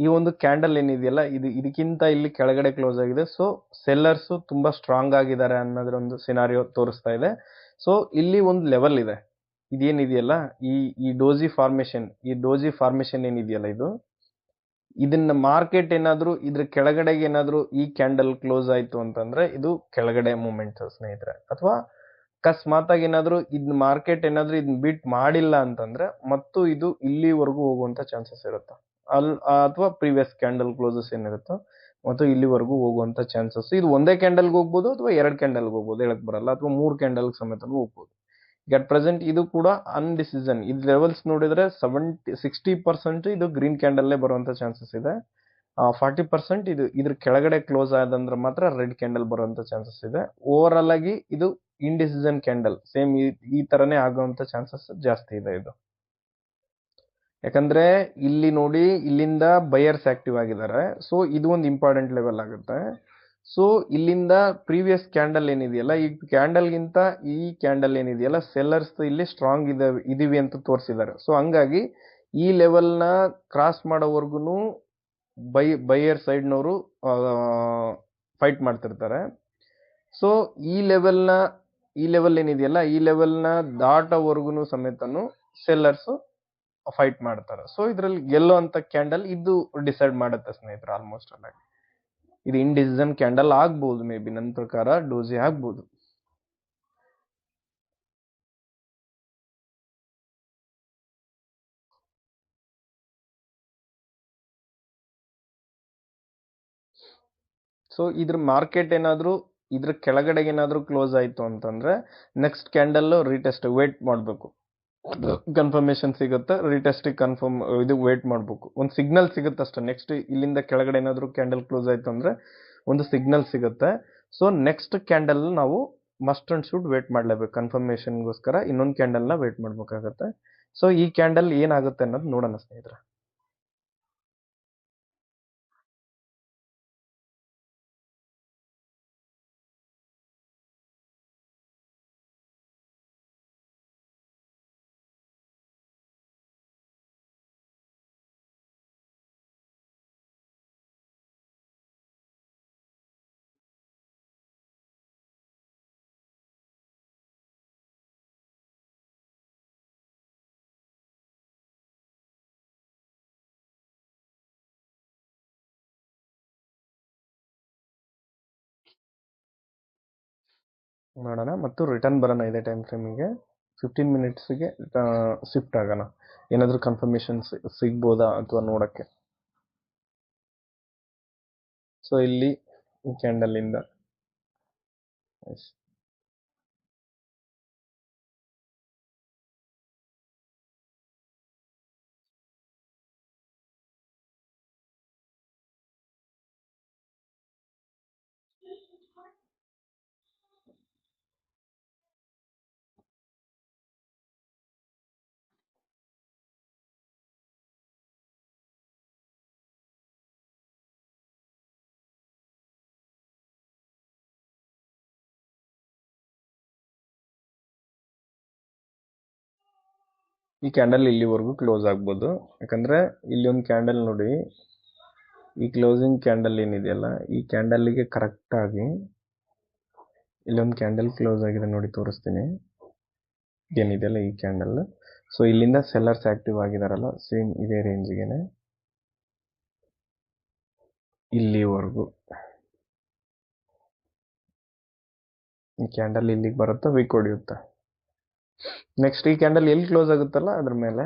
S1: ಈ ಒಂದು ಕ್ಯಾಂಡಲ್ ಏನಿದೆಯಲ್ಲ, ಇದು ಇದಕ್ಕಿಂತ ಇಲ್ಲಿ ಕೆಳಗಡೆ ಕ್ಲೋಸ್ ಆಗಿದೆ. ಸೊ ಸೆಲ್ಲರ್ಸು ತುಂಬ ಸ್ಟ್ರಾಂಗ್ ಆಗಿದ್ದಾರೆ ಅನ್ನೋದ್ರ ಒಂದು ಸಿನಾರಿಯೋ ತೋರಿಸ್ತಾ ಇದೆ. ಸೊ ಇಲ್ಲಿ ಒಂದು ಲೆವೆಲ್ ಇದೆ, ಇದೇನಿದೆಯಲ್ಲ ಈ ಡೋಜಿ ಫಾರ್ಮೇಷನ್ ಏನಿದೆಯಲ್ಲ, ಇದನ್ನ ಮಾರ್ಕೆಟ್ ಏನಾದರೂ ಇದ್ರ ಕೆಳಗಡೆಗೆ ಏನಾದರೂ ಈ ಕ್ಯಾಂಡಲ್ ಕ್ಲೋಸ್ ಆಯಿತು ಅಂತಂದ್ರೆ ಇದು ಕೆಳಗಡೆ ಮೂಮೆಂಟ್ ಸ್ನೇಹಿತರೆ. ಅಥವಾ ಅಕಸ್ಮಾತಾಗಿ ಏನಾದರೂ ಇದನ್ನ ಮಾರ್ಕೆಟ್ ಏನಾದರೂ ಇದನ್ನ ಬೀಟ್ ಮಾಡಿಲ್ಲ ಅಂತಂದ್ರೆ ಮತ್ತು ಇದು ಇಲ್ಲಿವರೆಗೂ ಹೋಗುವಂಥ ಚಾನ್ಸಸ್ ಇರುತ್ತೆ. ಅಥವಾ ಪ್ರೀವಿಯಸ್ ಕ್ಯಾಂಡಲ್ ಕ್ಲೋಸಸ್ ಏನಿರುತ್ತೋ ಮತ್ತು ಇಲ್ಲಿವರೆಗೂ ಹೋಗುವಂಥ ಚಾನ್ಸಸ್. ಇದು ಒಂದೇ ಕ್ಯಾಂಡಲ್ಗೆ ಹೋಗ್ಬೋದು ಅಥವಾ 2 ಕ್ಯಾಂಡಲ್ಗೆ ಹೋಗ್ಬೋದು, ಹೇಳಕ್ ಬರಲ್ಲ, ಅಥವಾ 3 ಕ್ಯಾಂಡಲ್ ಸಮೇತನೂ ಹೋಗ್ಬೋದು. ಅಟ್ ಪ್ರೆಸೆಂಟ್ ಇದು ಕೂಡ ಅನ್ಡಿಸಿಷನ್. ಇದು ಲೆವೆಲ್ಸ್ ನೋಡಿದ್ರೆ 60% ಇದು ಗ್ರೀನ್ ಕ್ಯಾಂಡಲ್ಲೇ ಬರುವಂಥ ಚಾನ್ಸಸ್ ಇದೆ. 40% ಇದ್ರ ಕೆಳಗಡೆ ಕ್ಲೋಸ್ ಆದಂದ್ರೆ ಮಾತ್ರ ರೆಡ್ ಕ್ಯಾಂಡಲ್ ಬರುವಂಥ ಚಾನ್ಸಸ್ ಇದೆ. ಓವರ್ ಆಲ್ ಆಗಿ ಇದು ಇಂಡಿಸಿಷನ್ ಕ್ಯಾಂಡಲ್, ಸೇಮ್ ಈ ತರನೇ ಆಗುವಂಥ ಚಾನ್ಸಸ್ ಜಾಸ್ತಿ ಇದೆ ಇದು. ಯಾಕಂದ್ರೆ ಇಲ್ಲಿ ನೋಡಿ, ಇಲ್ಲಿಂದ ಬಯರ್ಸ್ ಆಕ್ಟಿವ್ ಆಗಿದ್ದಾರೆ. ಸೊ ಇದು ಒಂದು ಇಂಪಾರ್ಟೆಂಟ್ ಲೆವೆಲ್ ಆಗುತ್ತೆ. ಸೊ ಇಲ್ಲಿಂದ ಪ್ರೀವಿಯಸ್ ಕ್ಯಾಂಡಲ್ ಏನಿದೆಯಲ್ಲ, ಈ ಕ್ಯಾಂಡಲ್ಗಿಂತ ಈ ಕ್ಯಾಂಡಲ್ ಏನಿದೆಯಲ್ಲ ಸೆಲ್ಲರ್ಸ್ ಇಲ್ಲಿ ಸ್ಟ್ರಾಂಗ್ ಇದೀವಿ ಅಂತ ತೋರಿಸಿದ್ದಾರೆ. ಸೊ ಹಂಗಾಗಿ ಈ ಲೆವೆಲ್ನ ಕ್ರಾಸ್ ಮಾಡೋವರೆಗೂ ಬೈಯರ್ ಸೈಡ್ನವರು ಫೈಟ್ ಮಾಡ್ತಿರ್ತಾರೆ. ಸೊ ಈ ಲೆವೆಲ್ ಏನಿದೆಯಲ್ಲ, ಈ ಲೆವೆಲ್ನ ದಾಟೋವರೆಗೂ ಸಮೇತನು ಸೆಲ್ಲರ್ಸು ಫೈಟ್ ಮಾಡ್ತಾರೆ. ಸೊ ಇದರಲ್ಲಿ ಗೆಲ್ಲುವಂಥ ಕ್ಯಾಂಡಲ್ ಇದು ಡಿಸೈಡ್ ಮಾಡುತ್ತೆ ಸ್ನೇಹಿತರೆ. ಆಲ್ಮೋಸ್ಟ್ ಅಲ್ಲ ಇದು ಇಂಡಿಸಿಷನ್ ಕ್ಯಾಂಡಲ್ ಆಗ್ಬೋದು, ಮೇ ಬಿ ನನ್ನ ಪ್ರಕಾರ ಡೋಜಿ ಆಗ್ಬೋದು. ಸೊ ಇದ್ರ ಮಾರ್ಕೆಟ್ ಏನಾದರೂ ಇದ್ರ ಕೆಳಗಡೆಗೆ ಏನಾದರೂ ಕ್ಲೋಸ್ ಆಯಿತು ಅಂತಂದರೆ ನೆಕ್ಸ್ಟ್ ಕ್ಯಾಂಡಲ್ ರೀಟೆಸ್ಟ್ ವೇಟ್ ಮಾಡಬೇಕು, ಕನ್ಫರ್ಮೇಶನ್ ಸಿಗುತ್ತೆ, ರೀಟೆಸ್ಟಿಗೆ ಕನ್ಫರ್ಮ್ ಇದು ವೇಟ್ ಮಾಡಬೇಕು, ಒಂದು ಸಿಗ್ನಲ್ ಸಿಗುತ್ತೆ ಅಷ್ಟೇ. ನೆಕ್ಸ್ಟ್ ಇಲ್ಲಿಂದ ಕೆಳಗಡೆ ಏನಾದರೂ ಕ್ಯಾಂಡಲ್ ಕ್ಲೋಸ್ ಆಯಿತು ಅಂದರೆ ಒಂದು ಸಿಗ್ನಲ್ ಸಿಗುತ್ತೆ. ಸೊ ನೆಕ್ಸ್ಟ್ ಕ್ಯಾಂಡಲ್ ನಾವು ಮಸ್ಟ್ ಅಂಡ್ ಶುಡ್ ವೇಟ್ ಮಾಡಲೇಬೇಕು, ಕನ್ಫರ್ಮೇಷನ್ಗೋಸ್ಕರ ಇನ್ನೊಂದು ಕ್ಯಾಂಡಲ್ನ ವೇಟ್ ಮಾಡಬೇಕಾಗತ್ತೆ. ಸೊ ಈ ಕ್ಯಾಂಡಲ್ ಏನಾಗುತ್ತೆ ಅನ್ನೋದು ನೋಡೋಣ ಸ್ನೇಹಿತರೆ. ಮಾಡೋಣ ಮತ್ತು ರಿಟರ್ನ್ ಬರೋಣ ಇದೇ ಟೈಮ್ ಫ್ರೇಮಿಗೆ. 15 ಮಿನಿಟ್ಸಿಗೆ ಶಿಫ್ಟ್ ಆಗೋಣ, ಏನಾದರೂ ಕನ್ಫರ್ಮೇಷನ್ ಸಿಗ್ಬೋದಾ ಅಥವಾ ನೋಡೋಕ್ಕೆ. ಸೊ ಇಲ್ಲಿ ಈ ಕ್ಯಾಂಡಲಿಂದ ಈ ಕ್ಯಾಂಡಲ್ ಇಲ್ಲಿವರೆಗೂ ಕ್ಲೋಸ್ ಆಗ್ಬೋದು. ಯಾಕಂದರೆ ಇಲ್ಲಿ ಒಂದು ಕ್ಯಾಂಡಲ್ ನೋಡಿ, ಈ ಕ್ಲೋಸಿಂಗ್ ಕ್ಯಾಂಡಲ್ ಏನಿದೆಯಲ್ಲ, ಈ ಕ್ಯಾಂಡಲ್ಲಿಗೆ ಕರೆಕ್ಟಾಗಿ ಇಲ್ಲೊಂದು ಕ್ಯಾಂಡಲ್ ಕ್ಲೋಸ್ ಆಗಿದೆ ನೋಡಿ, ತೋರಿಸ್ತೀನಿ. ಏನಿದೆಯಲ್ಲ ಈ ಕ್ಯಾಂಡಲ್, ಸೊ ಇಲ್ಲಿಂದ ಸೆಲ್ಲರ್ಸ್ ಆಕ್ಟಿವ್ ಆಗಿದಾರಲ್ಲ, ಸೇಮ್ ಇದೇ ರೇಂಜಿಗೆ ಇಲ್ಲಿವರೆಗೂ ಈ ಕ್ಯಾಂಡಲ್ ಇಲ್ಲಿಗೆ ಬರುತ್ತೆ, ವೀಕ್ ಹೊಡೆಯುತ್ತೆ. ನೆಕ್ಸ್ಟ್ ಈ ಕ್ಯಾಂಡಲ್ ಎಲ್ಲಿ ಕ್ಲೋಸ್ ಆಗುತ್ತಲ್ಲ ಅದ್ರ ಮೇಲೆ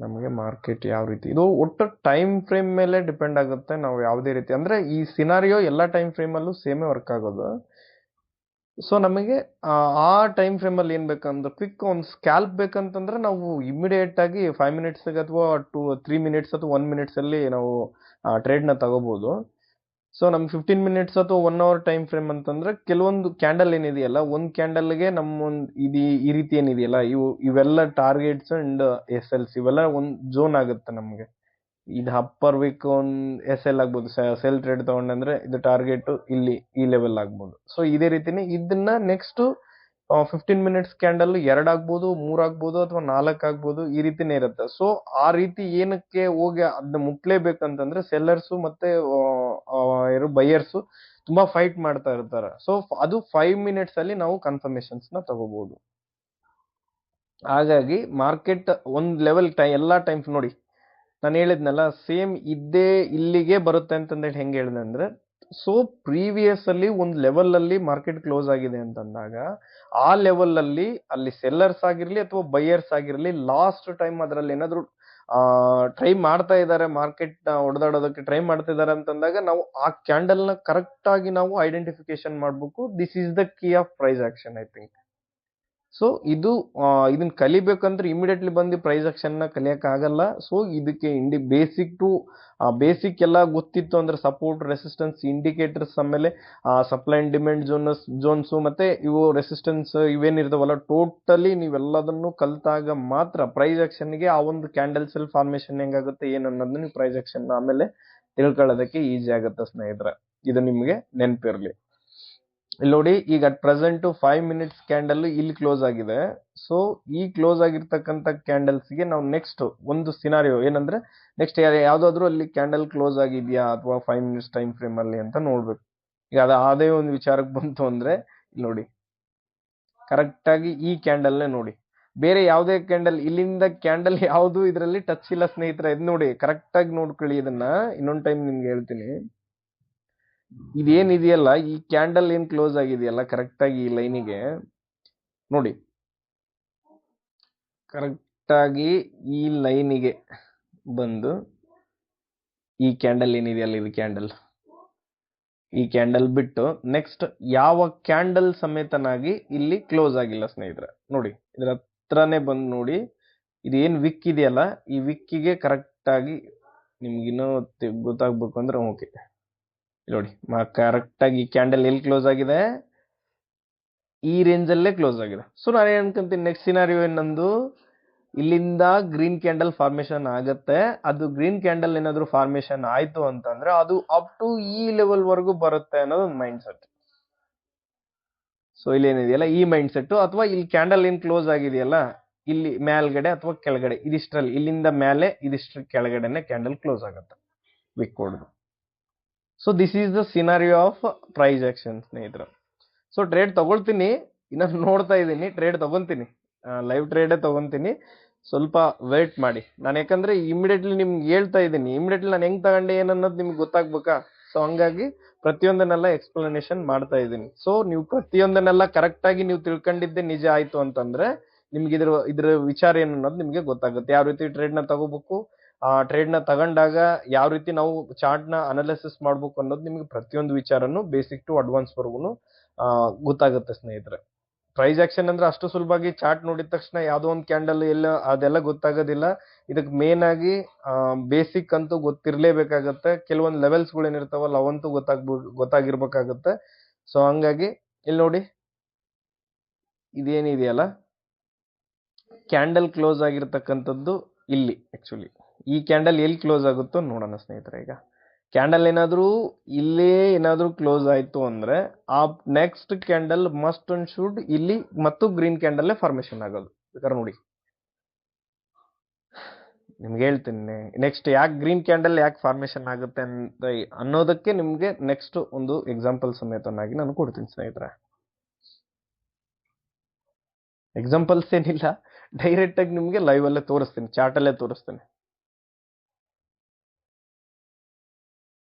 S1: ನಮಗೆ ಮಾರ್ಕೆಟ್ ಯಾವ ರೀತಿ, ಇದು ಒಟ್ಟು ಟೈಮ್ ಫ್ರೇಮ್ ಮೇಲೆ ಡಿಪೆಂಡ್ ಆಗುತ್ತೆ. ನಾವು ಯಾವುದೇ ರೀತಿ ಅಂದರೆ ಈ ಸಿನಾರಿಯೋ ಎಲ್ಲ ಟೈಮ್ ಫ್ರೇಮಲ್ಲೂ ಸೇಮೇ ವರ್ಕ್ ಆಗೋದು. ಸೊ ನಮಗೆ ಆ ಟೈಮ್ ಫ್ರೇಮಲ್ಲಿ ಏನು ಬೇಕಂದ್ರೆ ಕ್ವಿಕ್ ಒಂದು ಸ್ಕ್ಯಾಲ್ಪ್ ಬೇಕಂತಂದ್ರೆ ನಾವು ಇಮಿಡಿಯೇಟ್ ಆಗಿ 5 ಮಿನಿಟ್ಸ್ಗೆ ಅಥವಾ 3 ಮಿನಿಟ್ಸ್ ಅಥವಾ 1 ಮಿನಿಟ್ಸಲ್ಲಿ ನಾವು ಟ್ರೇಡ್ನ ತಗೋಬೋದು. ಸೊ ನಮ್ಗೆ 15 ಮಿನಿಟ್ಸ್ ಅಥವಾ 1 ಅವರ್ ಟೈಮ್ ಫ್ರೇಮ್ ಅಂತಂದ್ರೆ ಕೆಲವೊಂದು ಕ್ಯಾಂಡಲ್ ಏನಿದೆಯಲ್ಲ, ಒಂದು ಕ್ಯಾಂಡಲ್ಗೆ ನಮ್ಮೊಂದು ಈ ರೀತಿ ಏನಿದೆಯಲ್ಲ, ಇವೆಲ್ಲ ಟಾರ್ಗೆಟ್ಸ್ ಅಂಡ್ SLs ಇವೆಲ್ಲ ಒಂದು ಝೋನ್ ಆಗುತ್ತೆ ನಮಗೆ. ಇದು ಅಪ್ಪರ್ ವೀಕ್ ಒಂದು SL ಆಗ್ಬೋದು, ಸೆಲ್ ಟ್ರೇಡ್ ತಗೊಂಡಂದ್ರೆ ಇದು ಟಾರ್ಗೆಟ್ ಇಲ್ಲಿ ಈ ಲೆವೆಲ್ ಆಗ್ಬೋದು. ಸೊ ಇದೇ ರೀತಿನೇ ಇದನ್ನ ನೆಕ್ಸ್ಟ್ 15 ಮಿನಿಟ್ಸ್ ಕ್ಯಾಂಡಲ್ 2 ಆಗ್ಬೋದು, 3 ಆಗ್ಬೋದು ಅಥವಾ 4 ಆಗ್ಬೋದು, ಈ ರೀತಿನೇ ಇರುತ್ತೆ. ಸೊ ಆ ರೀತಿ ಏನಕ್ಕೆ ಹೋಗಿ ಅದನ್ನ ಮುಟ್ಲೇಬೇಕಂತಂದ್ರೆ ಸೆಲ್ಲರ್ಸು ಮತ್ತೆ ಯಾರು ಬೈಯರ್ಸು ತುಂಬಾ ಫೈಟ್ ಮಾಡ್ತಾ ಇರ್ತಾರೆ. ಸೊ ಅದು 5 ಮಿನಿಟ್ಸ್ ಅಲ್ಲಿ ನಾವು ಕನ್ಫರ್ಮೇಶನ್ಸ್ ನ ತಗೋಬಹುದು. ಹಾಗಾಗಿ ಮಾರ್ಕೆಟ್ ಒಂದು ಲೆವೆಲ್ ಎಲ್ಲಾ ಟೈಮ್ಸ್ ನೋಡಿ, ನಾನು ಹೇಳಿದ್ನಲ್ಲ ಸೇಮ್ ಇದ್ದೇ ಇಲ್ಲಿಗೆ ಬರುತ್ತೆ ಅಂತಂದೇಳಿ ಹೆಂಗೆ ಹೇಳಿದೆ ಅಂದ್ರೆ, ಸೊ ಪ್ರೀವಿಯಸ್ ಅಲ್ಲಿ ಒಂದು ಲೆವೆಲ್ ಅಲ್ಲಿ ಮಾರ್ಕೆಟ್ ಕ್ಲೋಸ್ ಆಗಿದೆ ಅಂತಂದಾಗ ಆ ಲೆವೆಲ್ ಅಲ್ಲಿ ಅಲ್ಲಿ ಸೆಲ್ಲರ್ಸ್ ಆಗಿರ್ಲಿ ಅಥವಾ ಬೈಯರ್ಸ್ ಆಗಿರ್ಲಿ ಲಾಸ್ಟ್ ಟೈಮ್ ಅದರಲ್ಲಿ ಏನಾದ್ರು ಟ್ರೈ ಮಾಡ್ತಾ ಇದ್ದಾರೆ, ಮಾರ್ಕೆಟ್ ಹೊಡೆದಾಡೋದಕ್ಕೆ ಟ್ರೈ ಮಾಡ್ತಾ ಇದ್ದಾರೆ ಅಂತಂದಾಗ ನಾವು ಆ ಕ್ಯಾಂಡಲ್ ನ ಕರೆಕ್ಟ್ ಆಗಿ ನಾವು ಐಡೆಂಟಿಫಿಕೇಶನ್ ಮಾಡ್ಬೇಕು. This is the key of price action I think. So ಇದನ್ನ ಕಲಿಬೇಕಂದ್ರೆ ಇಮಿಡಿಯೇಟ್ಲಿ ಬಂದು ಪ್ರೈಸ್ ಆಕ್ಷನ್ ನ ಕಲಿಯಕ್ ಆಗಲ್ಲ. ಸೊ ಇದಕ್ಕೆ ಬೇಸಿಕ್ ಎಲ್ಲ ಗೊತ್ತಿತ್ತು ಅಂದ್ರೆ ಸಪೋರ್ಟ್, ರೆಸಿಸ್ಟೆನ್ಸ್, ಇಂಡಿಕೇಟರ್ಸ್, ಆಮೇಲೆ ಸಪ್ಲೈ ಅಂಡ್ ಡಿಮ್ಯಾಂಡ್ ಝೋನ್ಸ್ ಮತ್ತೆ ಇವು ರೆಸಿಸ್ಟೆನ್ಸ್ ಇವೇನಿರ್ತಾವಲ್ಲ, ಟೋಟಲಿ ನೀವೆಲ್ಲದನ್ನು ಕಲ್ತಾಗ ಮಾತ್ರ ಪ್ರೈಸ್ ಆಕ್ಷನ್ಗೆ ಆ ಒಂದು ಕ್ಯಾಂಡಲ್ ಸೆಲ್ ಫಾರ್ಮೇಶನ್ ಹೆಂಗಾಗುತ್ತೆ ಏನು ಅನ್ನೋದನ್ನ ನೀವು ಪ್ರೈಸ್ ಆಕ್ಷನ್ ಆಮೇಲೆ ತಿಳ್ಕೊಳ್ಳೋದಕ್ಕೆ ಈಸಿ ಆಗುತ್ತೆ ಸ್ನೇಹಿತರೆ. ಇದು ನಿಮಗೆ ನೆನಪಿರ್ಲಿ. ಇಲ್ಲಿ ನೋಡಿ, ಈಗ ಅಟ್ ಪ್ರೆಸೆಂಟ್ 5 ಮಿನಿಟ್ಸ್ ಕ್ಯಾಂಡಲ್ ಇಲ್ಲಿ ಕ್ಲೋಸ್ ಆಗಿದೆ. ಸೊ ಈ ಕ್ಲೋಸ್ ಆಗಿರ್ತಕ್ಕಂಥ ಕ್ಯಾಂಡಲ್ಸ್ಗೆ ನಾವು ನೆಕ್ಸ್ಟ್ ಒಂದು ಸಿನಾರಿಯೋ ಏನಂದ್ರೆ, ನೆಕ್ಸ್ಟ್ ಯಾವ್ದಾದ್ರು ಅಲ್ಲಿ ಕ್ಯಾಂಡಲ್ ಕ್ಲೋಸ್ ಆಗಿದೆಯಾ ಅಥವಾ 5 ಮಿನಿಟ್ಸ್ ಟೈಮ್ ಫ್ರೇಮ್ ಅಲ್ಲಿ ಅಂತ ನೋಡ್ಬೇಕು. ಈಗ ಅದೇ ಒಂದು ವಿಚಾರಕ್ಕೆ ಬಂತು ಅಂದ್ರೆ ಇಲ್ಲಿ ನೋಡಿ, ಕರೆಕ್ಟ್ ಆಗಿ ಈ ಕ್ಯಾಂಡಲ್ನೇ ನೋಡಿ, ಬೇರೆ ಯಾವುದೇ ಕ್ಯಾಂಡಲ್ ಇಲ್ಲಿಂದ ಕ್ಯಾಂಡಲ್ ಯಾವುದು ಇದರಲ್ಲಿ ಟಚ್ ಇಲ್ಲ ಸ್ನೇಹಿತರೆ. ಇದು ನೋಡಿ, ಕರೆಕ್ಟ್ ಆಗಿ ನೋಡ್ಕೊಳ್ಳಿ. ಇದನ್ನ ಇನ್ನೊಂದು ಟೈಮ್ ನಿಮ್ಗೆ ಹೇಳ್ತೀನಿ. ಇದೇನಿದೆಯಲ್ಲ, ಈ ಕ್ಯಾಂಡಲ್ ಏನ್ ಕ್ಲೋಸ್ ಆಗಿದೆಯಲ್ಲ ಕರೆಕ್ಟ್ ಆಗಿ ಈ ಲೈನಿಗೆ ನೋಡಿ, ಕರೆಕ್ಟ್ ಆಗಿ ಈ ಲೈನಿಗೆ ಬಂದು ಈ ಕ್ಯಾಂಡಲ್ ಏನಿದೆಯಲ್ಲ, ಇದು ಕ್ಯಾಂಡಲ್ ಈ ಕ್ಯಾಂಡಲ್ ಬಿಟ್ಟು ನೆಕ್ಸ್ಟ್ ಯಾವ ಕ್ಯಾಂಡಲ್ ಸಮೇತನಾಗಿ ಇಲ್ಲಿ ಕ್ಲೋಸ್ ಆಗಿಲ್ಲ ಸ್ನೇಹಿತರೆ. ನೋಡಿ ಇದ್ರ ಹತ್ರನೇ ಬಂದು ನೋಡಿ, ಇದು ಏನ್ ವಿಕ್ ಇದೆಯಲ್ಲ, ಈ ವಿಕ್ಕಿಗೆ ಕರೆಕ್ಟ್ ಆಗಿ ನಿಮ್ಗಿನ್ನೂ ಗೊತ್ತಾಗ್ಬೇಕು ಅಂದ್ರೆ ಓಕೆ ನೋಡಿ, ಕರೆಕ್ಟ್ ಆಗಿ ಕ್ಯಾಂಡಲ್ ಎಲ್ಲಿ ಕ್ಲೋಸ್ ಆಗಿದೆ, ಈ ರೇಂಜ್ ಅಲ್ಲೇ ಕ್ಲೋಸ್ ಆಗಿದೆ. ಸೊ ನಾನು ಏನ್ ಅನ್ಕೊಂತೀನಿ, ನೆಕ್ಸ್ಟ್ ಸಿನಾರಿಯೋ ಏನಂದು, ಇಲ್ಲಿಂದ ಗ್ರೀನ್ ಕ್ಯಾಂಡಲ್ ಫಾರ್ಮೇಶನ್ ಆಗತ್ತೆ. ಅದು ಗ್ರೀನ್ ಕ್ಯಾಂಡಲ್ ಏನಾದ್ರು ಫಾರ್ಮೇಶನ್ ಆಯ್ತು ಅಂತಂದ್ರೆ ಅದು ಅಪ್ ಟು ಈ ಲೆವೆಲ್ ವರೆಗೂ ಬರುತ್ತೆ ಅನ್ನೋದು ಒಂದು ಮೈಂಡ್ ಸೆಟ್. ಸೊ ಇಲ್ಲಿ ಏನಿದೆಯಲ್ಲ ಈ ಮೈಂಡ್ ಸೆಟ್, ಅಥವಾ ಇಲ್ಲಿ ಕ್ಯಾಂಡಲ್ ಏನ್ ಕ್ಲೋಸ್ ಆಗಿದೆಯಲ್ಲ, ಇಲ್ಲಿ ಮೇಲ್ಗಡೆ ಅಥವಾ ಕೆಳಗಡೆ ಇದಿಷ್ಟ್ರಲ್ಲಿ, ಇಲ್ಲಿಂದ ಮೇಲೆ ಇದಿಷ್ಟ್ರ ಕೆಳಗಡೆನೆ ಕ್ಯಾಂಡಲ್ ಕ್ಲೋಸ್ ಆಗುತ್ತೆ ವಿಕ್ ಹೊಡೆದು. So this is the scenario of price action ಸ್ನೇಹಿತರು. ಸೊ ಟ್ರೇಡ್ ತಗೊಳ್ತೀನಿ, ಇನ್ನ ನೋಡ್ತಾ ಇದ್ದೀನಿ, ಟ್ರೇಡ್ ತಗೊಂತೀನಿ, ಲೈವ್ ಟ್ರೇಡೇ ತಗೊಂತೀನಿ. ಸ್ವಲ್ಪ ವೇಟ್ ಮಾಡಿ ನಾನು, ಯಾಕಂದ್ರೆ ಇಮಿಡಿಯೇಟ್ಲಿ ನಿಮ್ಗೆ ಹೇಳ್ತಾ ಇದ್ದೀನಿ, ಇಮಿಡಿಯೇಟ್ಲಿ ನಾನು ಹೆಂಗ್ ತಗೊಂಡೆ ಏನನ್ನೋದು ನಿಮ್ಗೆ ಗೊತ್ತಾಗ್ಬೇಕಾ. ಸೊ ಹಂಗಾಗಿ ಪ್ರತಿಯೊಂದನ್ನೆಲ್ಲ ಎಕ್ಸ್ಪ್ಲನೇಷನ್ ಮಾಡ್ತಾ ಇದ್ದೀನಿ. ಸೊ ನೀವು ಪ್ರತಿಯೊಂದನ್ನೆಲ್ಲ ಕರೆಕ್ಟ್ ಆಗಿ ನೀವು ತಿಳ್ಕೊಂಡಿದ್ದೆ ನಿಜ ಆಯ್ತು ಅಂತಂದ್ರೆ ನಿಮ್ಗೆ ಇದ್ರ ವಿಚಾರ ಏನು ಅನ್ನೋದು ನಿಮ್ಗೆ ಗೊತ್ತಾಗುತ್ತೆ. ಯಾವ ರೀತಿ ಟ್ರೇಡ್ ನ ತಗೋಬೇಕು, ಆ ಟ್ರೇಡ್ ನ ತಗೊಂಡಾಗ ಯಾವ ರೀತಿ ನಾವು ಚಾರ್ಟ್ ನ ಅನಾಲಿಸಿಸ್ ಮಾಡ್ಬೇಕು ಅನ್ನೋದು ನಿಮ್ಗೆ ಪ್ರತಿಯೊಂದು ವಿಚಾರನು ಬೇಸಿಕ್ ಟು ಅಡ್ವಾನ್ಸ್ ವರ್ಗುನು ಗೊತ್ತಾಗುತ್ತೆ ಸ್ನೇಹಿತರೆ. ಪ್ರೈಸ್ ಆಕ್ಷನ್ ಅಂದ್ರೆ ಅಷ್ಟು ಸುಲಭವಾಗಿ ಚಾರ್ಟ್ ನೋಡಿದ ತಕ್ಷಣ ಯಾವ್ದೋ ಒಂದು ಕ್ಯಾಂಡಲ್ ಎಲ್ಲ ಅದೆಲ್ಲ ಗೊತ್ತಾಗೋದಿಲ್ಲ. ಇದಕ್ಕೆ ಮೇನ್ ಆಗಿ ಬೇಸಿಕ್ ಅಂತೂ ಗೊತ್ತಿರ್ಲೇಬೇಕಾಗತ್ತೆ. ಕೆಲವೊಂದು ಲೆವೆಲ್ಸ್ ಗಳು ಏನಿರ್ತಾವಲ್ಲ ಅವಂತೂ ಗೊತ್ತಾಗಿರ್ಬೇಕಾಗತ್ತೆ. ಸೊ ಹಂಗಾಗಿ ಇಲ್ಲಿ ನೋಡಿ, ಇದೇನಿದೆಯಲ್ಲ ಕ್ಯಾಂಡಲ್ ಕ್ಲೋಸ್ ಆಗಿರ್ತಕ್ಕಂಥದ್ದು ಇಲ್ಲಿ. ಆಕ್ಚುಲಿ ಈ ಕ್ಯಾಂಡಲ್ ಎಲ್ಲಿ ಕ್ಲೋಸ್ ಆಗುತ್ತೋ ನೋಡೋಣ ಸ್ನೇಹಿತರೆ. ಈಗ ಕ್ಯಾಂಡಲ್ ಏನಾದ್ರೂ ಇಲ್ಲೇ ಏನಾದ್ರೂ ಕ್ಲೋಸ್ ಆಯ್ತು ಅಂದ್ರೆ ಆ next candle must and should ಇಲ್ಲಿ ಮತ್ತು ಗ್ರೀನ್ ಕ್ಯಾಂಡಲ್ ಫಾರ್ಮೇಶನ್ ಆಗೋದು. ಬೇಕಾದ್ರೆ ನೋಡಿ ನಿಮ್ಗೆ ಹೇಳ್ತೀನಿ ನೆಕ್ಸ್ಟ್ ಯಾಕೆ ಗ್ರೀನ್ ಕ್ಯಾಂಡಲ್ ಯಾಕೆ ಫಾರ್ಮೇಶನ್ ಆಗುತ್ತೆ ಅಂತ ಅನ್ನೋದಕ್ಕೆ ನಿಮ್ಗೆ ನೆಕ್ಸ್ಟ್ ಒಂದು ಎಕ್ಸಾಂಪಲ್ ಸಮೇತನಾಗಿ ನಾನು ಕೊಡ್ತೀನಿ ಸ್ನೇಹಿತರೆ. ಎಕ್ಸಾಂಪಲ್ಸ್ ಏನಿಲ್ಲ, ಡೈರೆಕ್ಟ್ ಆಗಿ ನಿಮ್ಗೆ ಲೈವ್ ಅಲ್ಲೇ ತೋರಿಸ್ತೀನಿ, ಚಾರ್ಟ್ ಅಲ್ಲೇ ತೋರಿಸ್ತೀನಿ.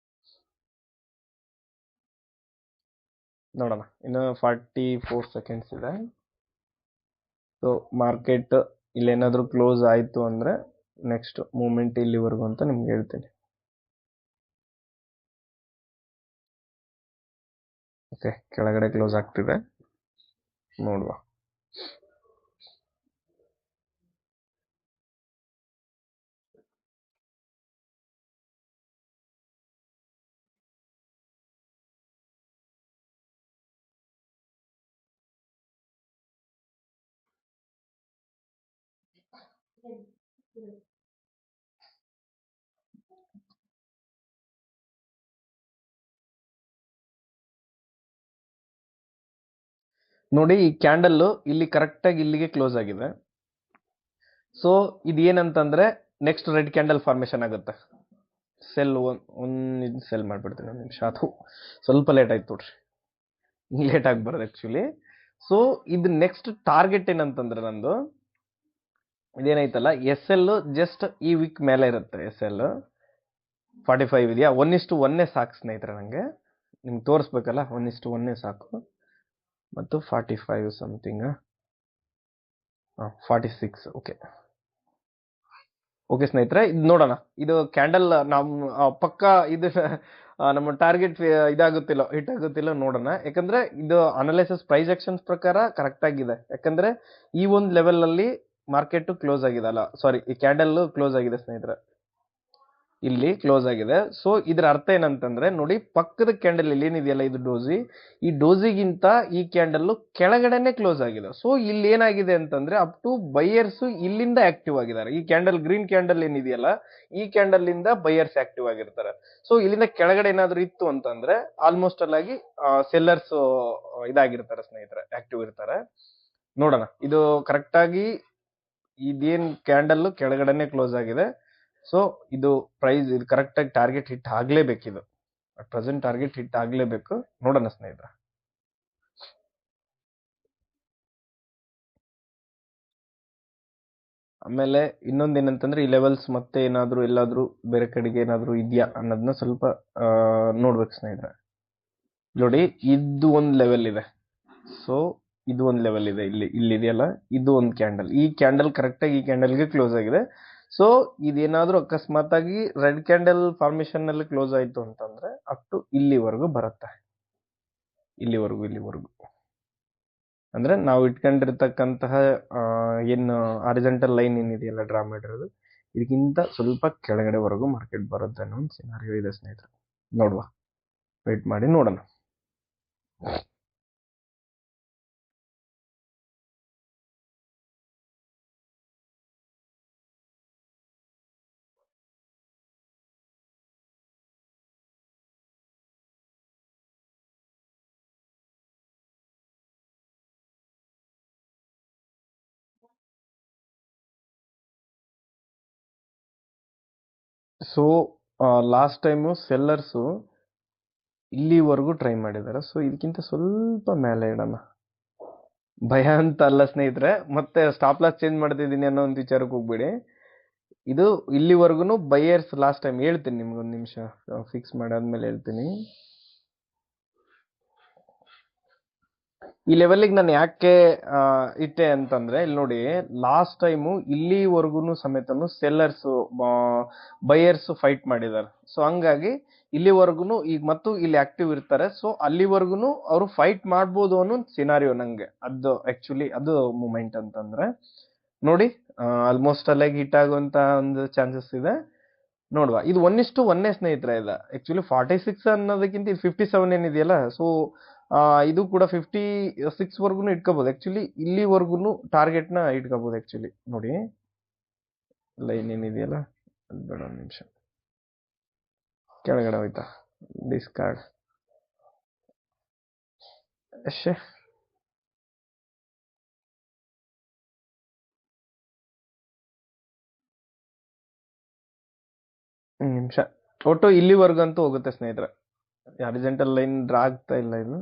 S1: ನೋಡೋಣ, ಇನ್ನು 44 ಸೆಕೆಂಡ್ಸ್ ಇದೆ. ಸೊ ಮಾರ್ಕೆಟ್ ಇಲ್ಲೇನಾದ್ರೂ ಕ್ಲೋಸ್ ಆಯ್ತು ಅಂದ್ರೆ ನೆಕ್ಸ್ಟ್ ಮೂಮೆಂಟ್ ಇಲ್ಲಿವರೆಗೂ ಅಂತ ನಿಮ್ಗೆ ಹೇಳ್ತೀನಿ. ಓಕೆ, ಕೆಳಗಡೆ ಕ್ಲೋಸ್ ಆಗ್ತಿದೆ, ನೋಡುವ. ನೋಡಿ ಈ ಕ್ಯಾಂಡಲ್ ಇಲ್ಲಿ ಕರೆಕ್ಟ್ ಆಗಿ ಇಲ್ಲಿಗೆ ಕ್ಲೋಸ್ ಆಗಿದೆ. ಸೊ ಇದೇನಂತಂದ್ರೆ ನೆಕ್ಸ್ಟ್ ರೆಡ್ ಕ್ಯಾಂಡಲ್ ಫಾರ್ಮೇಶನ್ ಆಗುತ್ತೆ. ಸೆಲ್ ಒಂದ್ ಸೆಲ್ ಮಾಡ್ಬಿಡ್ತೀನಿ, ಒಂದು ನಿಮಿಷ, ಅದು ಸ್ವಲ್ಪ ಲೇಟ್ ಆಯ್ತು ನೋಡ್ರಿ, ಲೇಟ್ ಆಗ್ಬಾರ್ದು ಆಕ್ಚುಲಿ. ಸೊ ಇದು ನೆಕ್ಸ್ಟ್ ಟಾರ್ಗೆಟ್ ಏನಂತಂದ್ರೆ ನಂದು ಇದೇನೈತಲ್ಲ ಎಸ್ ಎಲ್ ಜಸ್ಟ್ ಈ ವೀಕ್ ಮೇಲೆ ಇರುತ್ತೆ. ಎಸ್ ಎಲ್ 45 ಇದೆಯಾ, 1:1 ಸಾಕು ಸ್ನೇಹಿತರೆ. ನಂಗೆ ನಿಮ್ಗೆ ತೋರಿಸ್ಬೇಕಲ್ಲ, 1:1 ಸಾಕು. ಮತ್ತು 45 ಸಮಥಿಂಗ್, 46. ಓಕೆ ಓಕೆ ಸ್ನೇಹಿತರೆ, ಇದು ನೋಡೋಣ. ಇದು ಕ್ಯಾಂಡಲ್ ನಮ್ಮ ಪಕ್ಕ ಇದು ನಮ್ಮ ಟಾರ್ಗೆಟ್ ಇದಾಗುತ್ತಿಲ್ಲ, ಹಿಟ್ ಆಗುತ್ತಿಲ್ಲ, ನೋಡೋಣ. ಯಾಕಂದ್ರೆ ಇದು ಅನಾಲಿಸಿಸ್ ಪ್ರೈಸ್ ಆಕ್ಷನ್ಸ್ ಪ್ರಕಾರ ಕರೆಕ್ಟ್ ಆಗಿದೆ. ಯಾಕಂದ್ರೆ ಈ ಒಂದು ಲೆವೆಲ್ ಅಲ್ಲಿ ಮಾರ್ಕೆಟ್ ಕ್ಲೋಸ್ ಆಗಿದೆ, ಅಲ್ಲ ಸಾರಿ, ಈ ಕ್ಯಾಂಡಲ್ ಕ್ಲೋಸ್ ಆಗಿದೆ ಸ್ನೇಹಿತರೆ, ಇಲ್ಲಿ ಕ್ಲೋಸ್ ಆಗಿದೆ. ಸೊ ಇದ್ರ ಅರ್ಥ ಏನಂತಂದ್ರೆ ನೋಡಿ, ಪಕ್ಕದ ಕ್ಯಾಂಡಲ್ ಇಲ್ಲಿ ಏನಿದೆಯಲ್ಲ ಇದು ಡೋಜಿ, ಈ ಡೋಜಿಗಿಂತ ಈ ಕ್ಯಾಂಡಲ್ ಕೆಳಗಡೆನೆ ಕ್ಲೋಸ್ ಆಗಿದೆ. ಸೊ ಇಲ್ಲಿ ಏನಾಗಿದೆ ಅಂತಂದ್ರೆ ಅಪ್ ಟು ಬೈಯರ್ಸ್ ಇಲ್ಲಿಂದ ಆಕ್ಟಿವ್ ಆಗಿದ್ದಾರೆ. ಈ ಕ್ಯಾಂಡಲ್ ಗ್ರೀನ್ ಕ್ಯಾಂಡಲ್ ಏನಿದೆಯಲ್ಲ ಈ ಕ್ಯಾಂಡಲ್ ಇಂದ ಬೈಯರ್ಸ್ ಆಕ್ಟಿವ್ ಆಗಿರ್ತಾರೆ. ಸೊ ಇಲ್ಲಿಂದ ಕೆಳಗಡೆ ಏನಾದ್ರು ಇತ್ತು ಅಂತಂದ್ರೆ ಆಲ್ಮೋಸ್ಟ್ ಆಗಿ ಸೆಲ್ಲರ್ಸ್ ಇದಾಗಿರ್ತಾರೆ ಸ್ನೇಹಿತರೆ, ಆಕ್ಟಿವ್ ಇರ್ತಾರೆ. ನೋಡೋಣ, ಇದು ಕರೆಕ್ಟ್ ಆಗಿ ಇದೇನ್ ಕ್ಯಾಂಡಲ್ ಕೆಳಗಡೆನೆ ಕ್ಲೋಸ್ ಆಗಿದೆ. ಸೊ ಇದು ಪ್ರೈಸ್ ಇದು ಕರೆಕ್ಟ್ ಆಗಿ ಟಾರ್ಗೆಟ್ ಹಿಟ್ ಆಗ್ಲೇಬೇಕು, ಇದು ಪ್ರೆಸೆಂಟ್ ಟಾರ್ಗೆಟ್ ಹಿಟ್ ಆಗ್ಲೇಬೇಕು. ನೋಡೋಣ ಸ್ನೇಹಿತರೆ. ಆಮೇಲೆ ಇನ್ನೊಂದೇನಂತಂದ್ರೆ ಈ ಲೆವೆಲ್ಸ್ ಮತ್ತೆ ಏನಾದ್ರು ಎಲ್ಲಾದ್ರೂ ಬೇರೆ ಕಡೆಗೆ ಏನಾದ್ರು ಇದೆಯಾ ಅನ್ನೋದನ್ನ ಸ್ವಲ್ಪ ನೋಡ್ಬೇಕು ಸ್ನೇಹಿತರೆ. ನೋಡಿ ಇದು ಒಂದು ಲೆವೆಲ್ ಇದೆ, ಸೊ ಇದು ಒಂದು ಲೆವೆಲ್ ಇದೆ, ಇಲ್ಲಿ ಇದೆಯಲ್ಲ ಇದು ಒಂದು ಕ್ಯಾಂಡಲ್, ಈ ಕ್ಯಾಂಡಲ್ ಕರೆಕ್ಟ್ ಆಗಿ ಈ ಕ್ಯಾಂಡಲ್ಗೆ ಕ್ಲೋಸ್ ಆಗಿದೆ. ಸೊ ಇದೇನಾದ್ರೂ ಅಕಸ್ಮಾತ್ ಆಗಿ ರೆಡ್ ಕ್ಯಾಂಡಲ್ ಫಾರ್ಮೇಶನ್ ನಲ್ಲಿ ಕ್ಲೋಸ್ ಆಯ್ತು ಅಂತಂದ್ರೆ ಅಪ್ ಟು ಇಲ್ಲಿವರೆಗೂ ಬರುತ್ತೆ, ಇಲ್ಲಿವರೆಗೂ ಅಂದ್ರೆ ನಾವು ಇಟ್ಕೊಂಡಿರ್ತಕ್ಕಂತಹ ಏನು ಹಾರಿಜಾಂಟಲ್ ಲೈನ್ ಏನಿದೆಯಲ್ಲ ಡ್ರಾ ಮಾಡಿರೋದು, ಇದಕ್ಕಿಂತ ಸ್ವಲ್ಪ ಕೆಳಗಡೆವರೆಗೂ ಮಾರ್ಕೆಟ್ ಬರುತ್ತೆ ಅನ್ನೋ ಒಂದು ಸಿನಾರಿಯೋ ಇದೆ ಸ್ನೇಹಿತರೆ. ನೋಡುವ, ವೇಟ್ ಮಾಡಿ ನೋಡೋಣ. ಸೊ ಲಾಸ್ಟ್ ಟೈಮು ಸೆಲ್ಲರ್ಸು ಇಲ್ಲಿವರೆಗೂ ಟ್ರೈ ಮಾಡಿದ್ದಾರೆ. ಸೊ ಇದಕ್ಕಿಂತ ಸ್ವಲ್ಪ ಮೇಲೆ ಇಡೋಣ. ಭಯ ಅಂತ ಅಲ್ಲ ಸ್ನೇಹಿತರೆ, ಮತ್ತೆ ಸ್ಟಾಪ್ ಲಾಸ್ ಚೇಂಜ್ ಮಾಡ್ತಿದ್ದೀನಿ ಅನ್ನೋ ಒಂದು ವಿಚಾರಕ್ಕೆ ಹೋಗ್ಬೇಡಿ. ಇದು ಇಲ್ಲಿವರೆಗೂ ಬೈಯರ್ಸ್ ಲಾಸ್ಟ್ ಟೈಮ್ ಹೇಳ್ತೀನಿ, ನಿಮ್ಗೊಂದು ನಿಮಿಷ ಫಿಕ್ಸ್ ಮಾಡಾದ್ಮೇಲೆ ಹೇಳ್ತೀನಿ. ಈ ಲೆವೆಲ್ಗೆ ನಾನು ಯಾಕೆ ಇಟ್ಟೆ ಅಂತಂದ್ರೆ, ಇಲ್ಲಿ ನೋಡಿ ಲಾಸ್ಟ್ ಟೈಮು ಇಲ್ಲಿವರೆಗೂ ಸಮೇತನು ಸೆಲ್ಲರ್ಸ್ ಬೈಯರ್ಸ್ ಫೈಟ್ ಮಾಡಿದ್ದಾರೆ. ಸೊ ಹಂಗಾಗಿ ಇಲ್ಲಿವರೆಗೂ ಈಗ ಮತ್ತು ಇಲ್ಲಿ ಆಕ್ಟಿವ್ ಇರ್ತಾರೆ. ಸೊ ಅಲ್ಲಿವರೆಗೂ ಅವರು ಫೈಟ್ ಮಾಡ್ಬೋದು ಅನ್ನೋ ಸಿನಾರಿಯೋ ನಂಗೆ. ಅದು ಆಕ್ಚುಲಿ ಅದು ಮೂಮೆಂಟ್ ಅಂತಂದ್ರೆ ನೋಡಿ, ಆಲ್ಮೋಸ್ಟ್ ಅಲ್ಲಾಗಿ ಹಿಟ್ ಆಗುವಂತ ಒಂದು ಚಾನ್ಸಸ್ ಇದೆ. ನೋಡುವ, ಇದು 1:1 ಸ್ನೇಹಿತರೆ. ಇದೆ ಆಕ್ಚುಲಿ 46 ಅನ್ನೋದಕ್ಕಿಂತ ಇದು 57 ಏನಿದೆಯಲ್ಲ, ಸೊ ಇದು ಕೂಡ 56 ವರ್ಗು ಇಟ್ಕೋಬಹುದು. ಆಕ್ಚುಲಿ ಇಲ್ಲಿವರೆಗೂ ಟಾರ್ಗೆಟ್ ನ ಇಟ್ಕೋಬಹುದು. ಆಕ್ಚುಲಿ ನೋಡಿ, ಲೈನ್ ಏನಿದೆಯಲ್ಲ ಅದು ಬೇಡ, ಒಂದು ನಿಮಿಷ ಕೆಳಗಡೆ ಹೋಯ್ತಾ, ಡಿಸ್ಕಾರ್ಡ್ ಅಷ್ಟೇ. ನಿಮಿಷ, ಒಟ್ಟು ಇಲ್ಲಿವರೆಗಂತೂ ಹೋಗುತ್ತೆ ಸ್ನೇಹಿತರೆ. ಹಾರಿಜಾಂಟಲ್ ಲೈನ್ ಡ್ರಾ ಆಗ್ತಾ ಇಲ್ಲ ಇದು.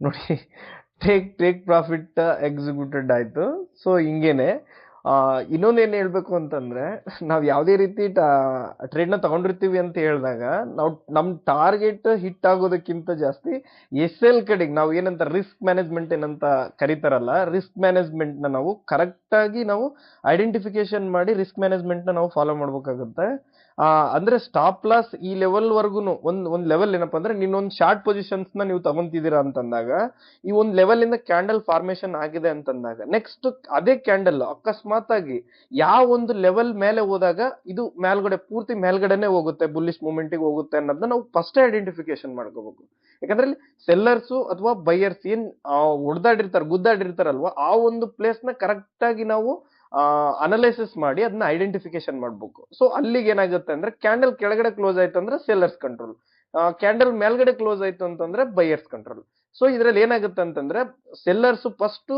S1: ನೋಡಿ, ಟೇಕ್ ಪ್ರಾಫಿಟ್ ಎಕ್ಸಿಕ್ಯೂಟೆಡ್ ಆಯ್ತು. ಸೊ ಹಿಂಗೇನೆ ಇನ್ನೊಂದೇನು ಹೇಳ್ಬೇಕು ಅಂತಂದ್ರೆ, ನಾವು ಯಾವುದೇ ರೀತಿ ಟ್ರೇಡ್ನ ತಗೊಂಡಿರ್ತೀವಿ ಅಂತ ಹೇಳಿದಾಗ ನಾವು ನಮ್ಮ ಟಾರ್ಗೆಟ್ ಹಿಟ್ ಆಗೋದಕ್ಕಿಂತ ಜಾಸ್ತಿ SL ಕಡೆಗೆ ನಾವು ಏನಂತ ರಿಸ್ಕ್ ಮ್ಯಾನೇಜ್ಮೆಂಟ್ ಏನಂತ ಕರೀತಾರಲ್ಲ, ರಿಸ್ಕ್ ಮ್ಯಾನೇಜ್ಮೆಂಟ್ನ ನಾವು ಕರೆಕ್ಟಾಗಿ ನಾವು ಐಡೆಂಟಿಫಿಕೇಶನ್ ಮಾಡಿ ರಿಸ್ಕ್ ಮ್ಯಾನೇಜ್ಮೆಂಟ್ನ ನಾವು ಫಾಲೋ ಮಾಡ್ಬೇಕಾಗುತ್ತೆ. ಅಂದ್ರೆ ಸ್ಟಾಪ್ ಲಾಸ್ ಈ ಲೆವೆಲ್ ವರ್ಗು ಒಂದ್ ಲೆವೆಲ್ ಏನಪ್ಪಾ ಅಂದ್ರೆ, ನೀನೊಂದು ಶಾರ್ಟ್ ಪೊಸಿಷನ್ಸ್ ನ ನೀವು ತಗೊಂತಿದ್ದೀರಾ ಅಂತಂದಾಗ, ಈ ಒಂದ್ ಲೆವೆಲ್ ಇಂದ ಕ್ಯಾಂಡಲ್ ಫಾರ್ಮೇಶನ್ ಆಗಿದೆ ಅಂತಂದಾಗ, ನೆಕ್ಸ್ಟ್ ಅದೇ ಕ್ಯಾಂಡಲ್ ಅಕಸ್ಮಾತ್ ಆಗಿ ಯಾವ ಒಂದು ಲೆವೆಲ್ ಮೇಲೆ ಹೋದಾಗ ಇದು ಮೇಲ್ಗಡೆ ಪೂರ್ತಿ ಮೇಲ್ಗಡೆನೆ ಹೋಗುತ್ತೆ, ಬುಲ್ಲಿಶ್ ಮೂಮೆಂಟ್ ಗೆ ಹೋಗುತ್ತೆ ಅನ್ನೋದನ್ನ ನಾವು ಫಸ್ಟ್ ಐಡೆಂಟಿಫಿಕೇಶನ್ ಮಾಡ್ಕೋಬೇಕು. ಯಾಕಂದ್ರೆ ಸೆಲ್ಲರ್ಸ್ ಅಥವಾ ಬೈಯರ್ಸ್ ಏನ್ ಹೊಡೆದಾಡಿರ್ತಾರೆ, ಗುದ್ದಾಡಿರ್ತಾರಲ್ವಾ, ಆ ಒಂದು ಪ್ಲೇಸ್ ನ ಕರೆಕ್ಟ್ ಆಗಿ ನಾವು ಅನಲೈಸಿಸ್ ಮಾಡಿ ಅದನ್ನ ಐಡೆಂಟಿಫಿಕೇಶನ್ ಮಾಡ್ಬೇಕು. ಸೊ ಅಲ್ಲಿಗೆ ಏನಾಗುತ್ತೆ ಅಂದ್ರೆ, ಕ್ಯಾಂಡಲ್ ಕೆಳಗಡೆ ಕ್ಲೋಸ್ ಆಯ್ತು ಅಂದ್ರೆ ಸೆಲ್ಲರ್ಸ್ ಕಂಟ್ರೋಲ್, ಕ್ಯಾಂಡಲ್ ಮೇಲ್ಗಡೆ ಕ್ಲೋಸ್ ಆಯ್ತು ಅಂತಂದ್ರೆ ಬೈಯರ್ಸ್ ಕಂಟ್ರೋಲ್. ಸೊ ಇದ್ರಲ್ಲಿ ಏನಾಗುತ್ತೆ ಅಂತಂದ್ರೆ, ಸೆಲ್ಲರ್ಸ್ ಫಸ್ಟ್